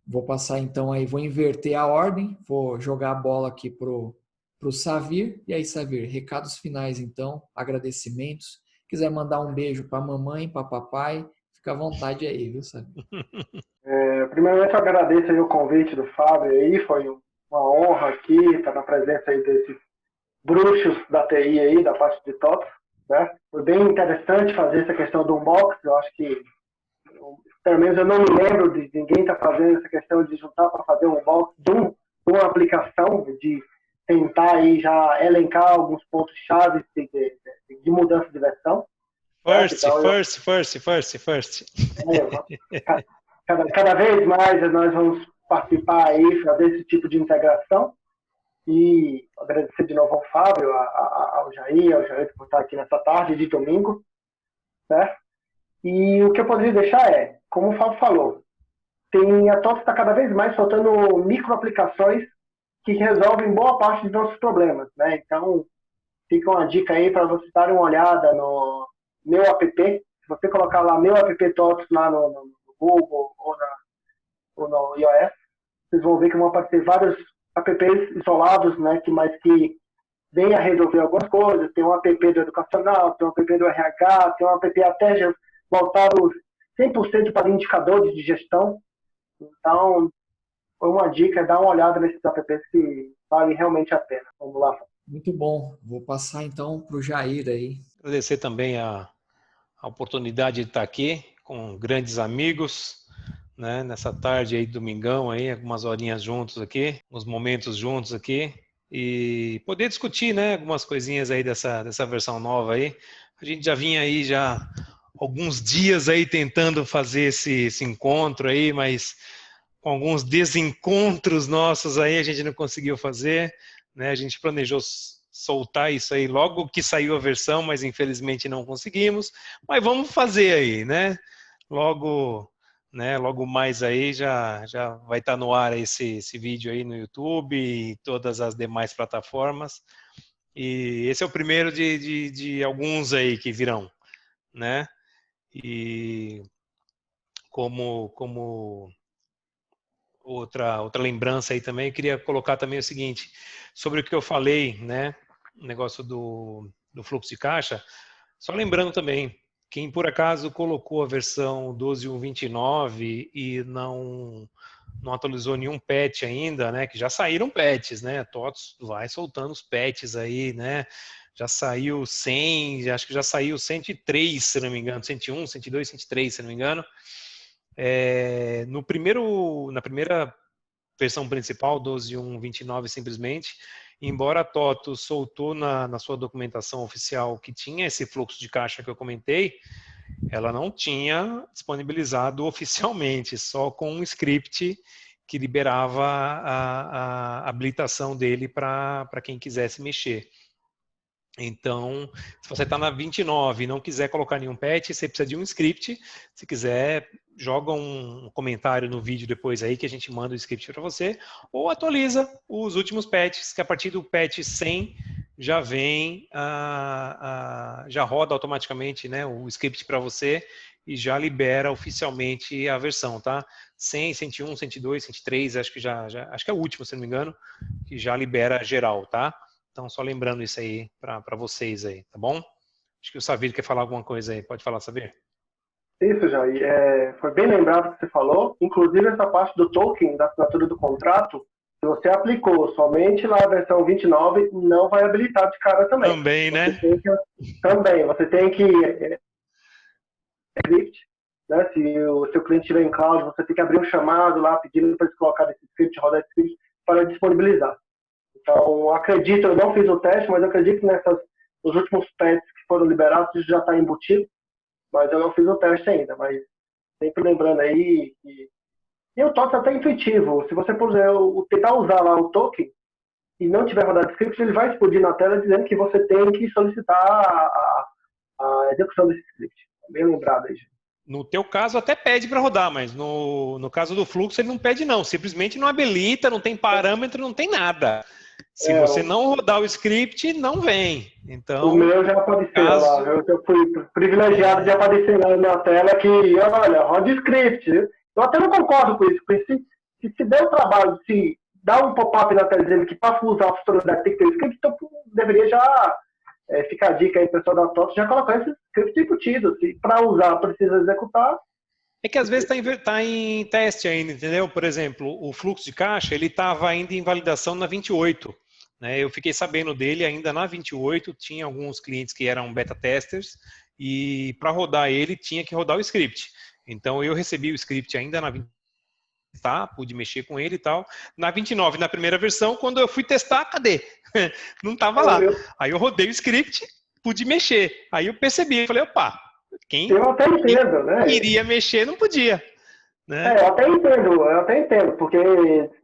Vou passar então aí, vou inverter a ordem, vou jogar a bola aqui pro Savir. E aí, Savir, recados finais então, agradecimentos. Quiser mandar um beijo para a mamãe, para papai, fica à vontade aí, viu, Savir? Primeiramente eu agradeço aí o convite do Fábio aí, foi uma honra aqui estar na presença aí desses bruxos da TI aí, da parte de TOTS, né? Foi bem interessante fazer essa questão do unbox, eu acho que pelo menos eu não me lembro de ninguém estar fazendo essa questão de juntar para fazer um unbox de uma aplicação, de tentar aí já elencar alguns pontos-chave de mudança de versão. First. Cada vez mais nós vamos participar aí, fazer esse tipo de integração. E agradecer de novo ao Fábio, ao Jair por estar aqui nessa tarde de domingo, certo? E o que eu poderia deixar é, como o Fábio falou, a TOTS está cada vez mais soltando microaplicações que resolvem boa parte dos nossos problemas, né? Então, fica uma dica aí para vocês darem uma olhada no meu app. Se você colocar lá meu app TOTS lá no Google ou no iOS, vocês vão ver que vão aparecer vários apps isolados, né, que vem a resolver algumas coisas. Tem um app do educacional, tem um app do RH, tem um app até já voltado 100% para indicadores de gestão. Então, foi uma dica, dá uma olhada nesses apps que vale realmente a pena. Vamos lá. Muito bom. Vou passar então para o Jair aí. Agradecer também a oportunidade de estar aqui com grandes amigos, né, nessa tarde aí, domingão aí, algumas horinhas juntos aqui, uns momentos juntos aqui e poder discutir, né, algumas coisinhas aí dessa versão nova aí. A gente já vinha aí já alguns dias aí tentando fazer esse encontro aí, mas com alguns desencontros nossos aí a gente não conseguiu fazer, né? A gente planejou soltar isso aí logo que saiu a versão, mas infelizmente não conseguimos. Mas vamos fazer aí, né? Logo mais aí já vai estar no ar esse vídeo aí no YouTube e todas as demais plataformas. E esse é o primeiro de alguns aí que virão, né? E como outra lembrança aí também, eu queria colocar também o seguinte, sobre o que eu falei, né? O negócio do fluxo de caixa, só lembrando também, quem por acaso colocou a versão 12.1.29 e não atualizou nenhum patch ainda, né? Que já saíram patches, né? A TOTS vai soltando os patches aí, né? Já saiu 100, acho que já saiu 103, se não me engano, 101, 102, 103, se não me engano. Na primeira versão principal, 12.1.29 simplesmente, embora a TOTS soltou na sua documentação oficial que tinha esse fluxo de caixa que eu comentei, ela não tinha disponibilizado oficialmente, só com um script que liberava a habilitação dele para quem quisesse mexer. Então, se você está na 29 e não quiser colocar nenhum patch, você precisa de um script. Se quiser, joga um comentário no vídeo depois aí que a gente manda o script para você, ou atualiza os últimos patches, que a partir do patch 100 já vem, já roda automaticamente, né, o script para você e já libera oficialmente a versão, tá? 100, 101, 102, 103, acho que acho que é o último, se não me engano, que já libera geral, tá? Então, só lembrando isso aí para vocês aí, tá bom? Acho que o Savir quer falar alguma coisa aí. Pode falar, Savir? Isso, Jair. Foi bem lembrado que você falou. Inclusive, essa parte do token, da assinatura do contrato, se você aplicou somente lá a versão 29, não vai habilitar de cara também. Também, né? Você tem que script, né? Se o seu cliente estiver em cloud, você tem que abrir um chamado lá pedindo para eles colocar esse script, rodar esse script para disponibilizar. Então, eu não fiz o teste, mas eu acredito que nessas os últimos patches que foram liberados isso já está embutido, mas eu não fiz o teste ainda, mas sempre lembrando aí que... E o TOTS é até intuitivo. Se você puser, tentar usar lá o token e não tiver rodado script, ele vai explodir na tela dizendo que você tem que solicitar a execução desse script. Bem lembrado aí, gente. No teu caso até pede para rodar, mas no caso do fluxo ele não pede não, simplesmente não habilita, não tem parâmetro, não tem nada. Se você não rodar o script, não vem. Então, o meu já apareceu lá, eu fui privilegiado de aparecer na tela que, olha, roda script. Eu até não concordo com isso, porque se der o trabalho, se dá um pop-up na tela dizendo que para usar a funcionalidade tem que ter script, então deveria já ficar a dica aí, pessoal da TOTS, já colocar esse script embutido. Se para usar precisa executar. É que às vezes está em teste ainda, entendeu? Por exemplo, o fluxo de caixa, ele estava ainda em validação na 28. Né? Eu fiquei sabendo dele ainda na 28, tinha alguns clientes que eram beta testers e para rodar ele tinha que rodar o script. Então eu recebi o script ainda na 28, tá? Pude mexer com ele e tal. Na 29, na primeira versão, quando eu fui testar, cadê? Não estava lá. Aí eu rodei o script, pude mexer. Aí eu percebi, falei, opa, quem queria mexer não podia. Né? Eu até entendo, porque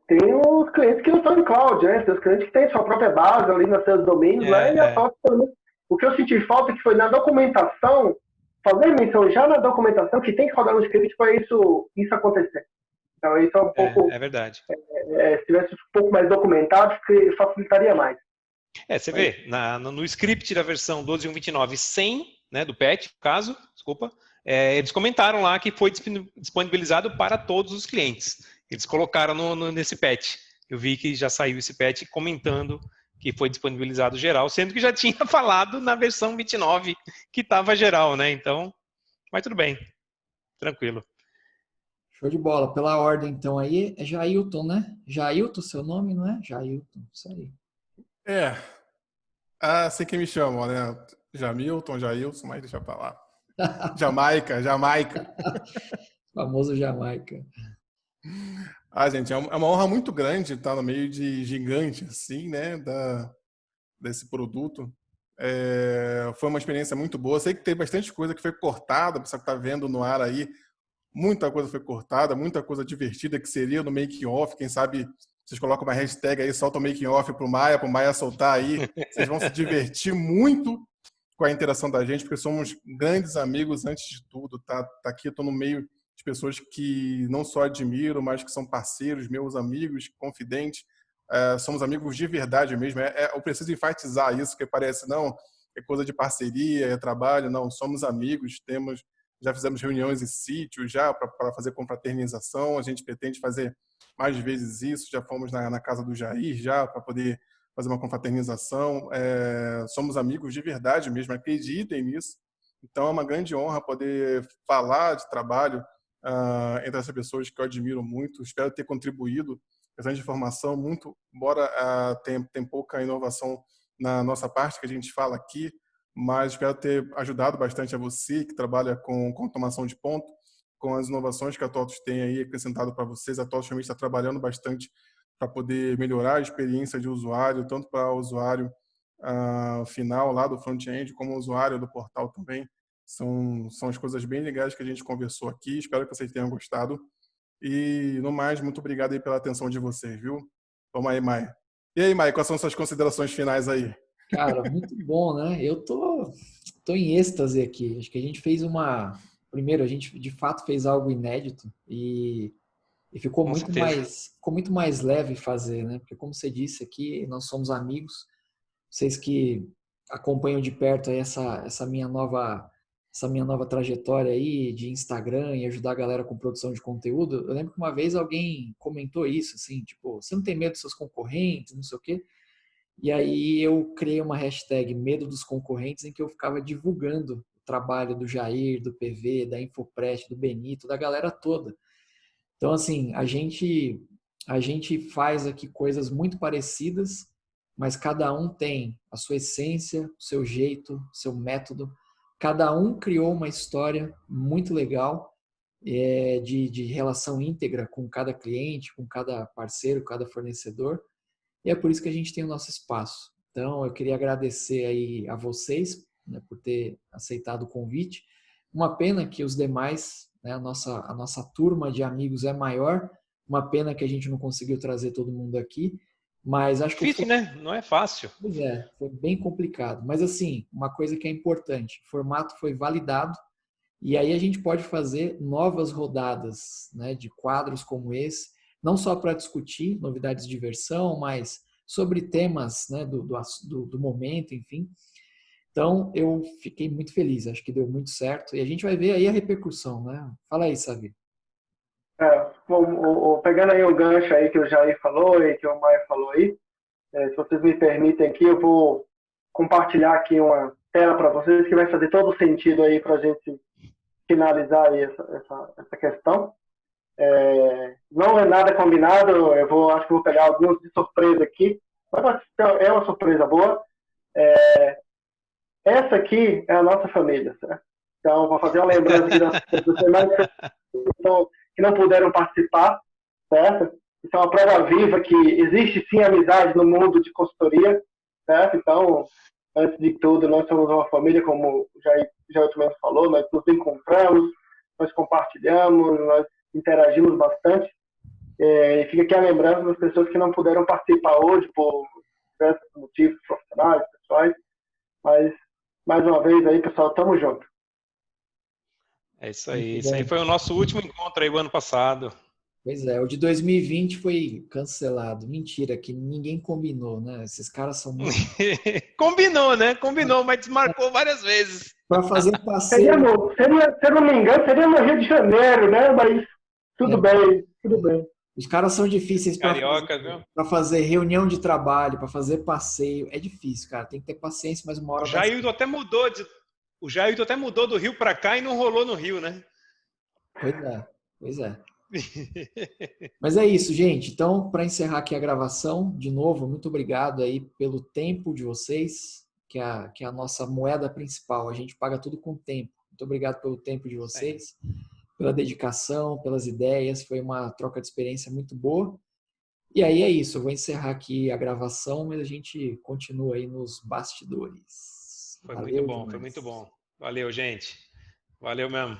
tem os clientes que não estão em cloud, né? Tem os clientes que têm sua própria base ali nos seus domínios, e a TOTS também. O que eu senti falta é que foi na documentação, fazer menção já na documentação que tem que rodar um script para isso acontecer. Então isso é um pouco... É verdade. Se tivesse um pouco mais documentado, facilitaria mais. Você vê, no script da versão 12.1.29 100, né, do patch, no caso, desculpa, eles comentaram lá que foi disponibilizado para todos os clientes. Eles colocaram nesse patch. Eu vi que já saiu esse patch comentando que foi disponibilizado geral, sendo que já tinha falado na versão 29 que estava geral, né? Então, mas tudo bem. Tranquilo. Show de bola. Pela ordem, então, aí é Jailton, né? Jailton, seu nome, não é? Jailton, isso aí. Assim que me chamam, né? Jamilton, Jailson, mas deixa pra lá. Jamaica. Famoso Jamaica. Gente, é uma honra muito grande estar no meio de gigante, assim, né? Desse produto. Foi uma experiência muito boa. Sei que tem bastante coisa que foi cortada, você que está vendo no ar aí. Muita coisa foi cortada, muita coisa divertida que seria no making off. Quem sabe vocês colocam uma hashtag aí, solta o making off pro Maia soltar aí. Vocês vão se divertir muito com a interação da gente, porque somos grandes amigos antes de tudo. Tá aqui, eu tô no meio de pessoas que não só admiro, mas que são parceiros, meus amigos, confidentes. Somos amigos de verdade mesmo. Eu preciso enfatizar isso, que parece, não, é coisa de parceria, é trabalho. Não, somos amigos, já fizemos reuniões em sítio já para fazer confraternização. A gente pretende fazer mais vezes isso. Já fomos na casa do Jair já para poder fazer uma confraternização. Somos amigos de verdade mesmo, acreditem nisso. Então é uma grande honra poder falar de trabalho entre essas pessoas que eu admiro muito. Espero ter contribuído com essa informação muito, embora tenha pouca inovação na nossa parte que a gente fala aqui, mas espero ter ajudado bastante a você que trabalha com automação de ponto, com as inovações que a TOTS tem aí acrescentado para vocês. A TOTS realmente está trabalhando bastante para poder melhorar a experiência de usuário, tanto para o usuário final lá do front-end, como o usuário do portal também. São as coisas bem legais que a gente conversou aqui. Espero que vocês tenham gostado. E, no mais, muito obrigado aí pela atenção de vocês, viu? Vamos aí, Maia. E aí, Maia, quais são suas considerações finais aí? Cara, muito bom, né? Eu tô em êxtase aqui. Acho que a gente fez primeiro, a gente de fato fez algo inédito e ficou muito mais leve fazer, né? Porque como você disse aqui, nós somos amigos. Vocês que acompanham de perto aí essa minha nova trajetória aí de Instagram e ajudar a galera com produção de conteúdo. Eu lembro que uma vez alguém comentou isso, assim, tipo, você não tem medo dos seus concorrentes, não sei o quê? E aí eu criei uma hashtag Medo dos Concorrentes em que eu ficava divulgando o trabalho do Jair, do PV, da Infoprest, do Benito, da galera toda. Então, assim, a gente faz aqui coisas muito parecidas, mas cada um tem a sua essência, o seu jeito, o seu método. Cada um criou uma história muito legal de relação íntegra com cada cliente, com cada parceiro, cada fornecedor. E é por isso que a gente tem o nosso espaço. Então, eu queria agradecer aí a vocês, né, por ter aceitado o convite. Uma pena que os demais, né, a nossa turma de amigos é maior. Uma pena que a gente não conseguiu trazer todo mundo aqui. Mas acho que Difícil, né? Não é fácil. Pois é, foi bem complicado. Mas assim, uma coisa que é importante, o formato foi validado e aí a gente pode fazer novas rodadas, né, de quadros como esse, não só para discutir novidades de versão, mas sobre temas, né, do momento, enfim. Então, eu fiquei muito feliz, acho que deu muito certo. E a gente vai ver aí a repercussão, né? Fala aí, Savi. Pegando aí o gancho aí que o Jair falou e que o Maia falou aí, se vocês me permitem aqui, eu vou compartilhar aqui uma tela para vocês que vai fazer todo sentido aí para a gente finalizar aí essa questão. Não é nada combinado, acho que vou pegar alguns de surpresa aqui, mas é uma surpresa boa. Essa aqui é a nossa família, certo? Então, vou fazer uma lembrança aqui das pessoas que não puderam participar, certo? Isso é uma prova viva que existe sim amizade no mundo de consultoria, certo? Então, antes de tudo, nós somos uma família, como o Jair também falou, nós nos encontramos, nós compartilhamos, nós interagimos bastante. E fica aqui a lembrança das pessoas que não puderam participar hoje por diversos motivos profissionais, pessoais, mas, mais uma vez aí, pessoal, tamo junto. É isso aí. Isso aí foi o nosso último encontro aí o ano passado. Pois é, o de 2020 foi cancelado. Mentira, que ninguém combinou, né? Esses caras são muito... Combinou, né? Combinou, mas desmarcou várias vezes. Para fazer passeio... Se eu não me engano, seria no Rio de Janeiro, né? Mas tudo bem, tudo bem. Os caras são difíceis para fazer reunião de trabalho, para fazer passeio. É difícil, cara. Tem que ter paciência, mas uma hora... O Jailton até mudou do Rio para cá e não rolou no Rio, né? Pois é. Mas é isso, gente. Então, para encerrar aqui a gravação, de novo, muito obrigado aí pelo tempo de vocês, que é a nossa moeda principal. A gente paga tudo com tempo. Muito obrigado pelo tempo de vocês, pela dedicação, pelas ideias. Foi uma troca de experiência muito boa. E aí é isso. Eu vou encerrar aqui a gravação, mas a gente continua aí nos bastidores. Foi muito bom, foi muito bom. Valeu, gente. Valeu mesmo.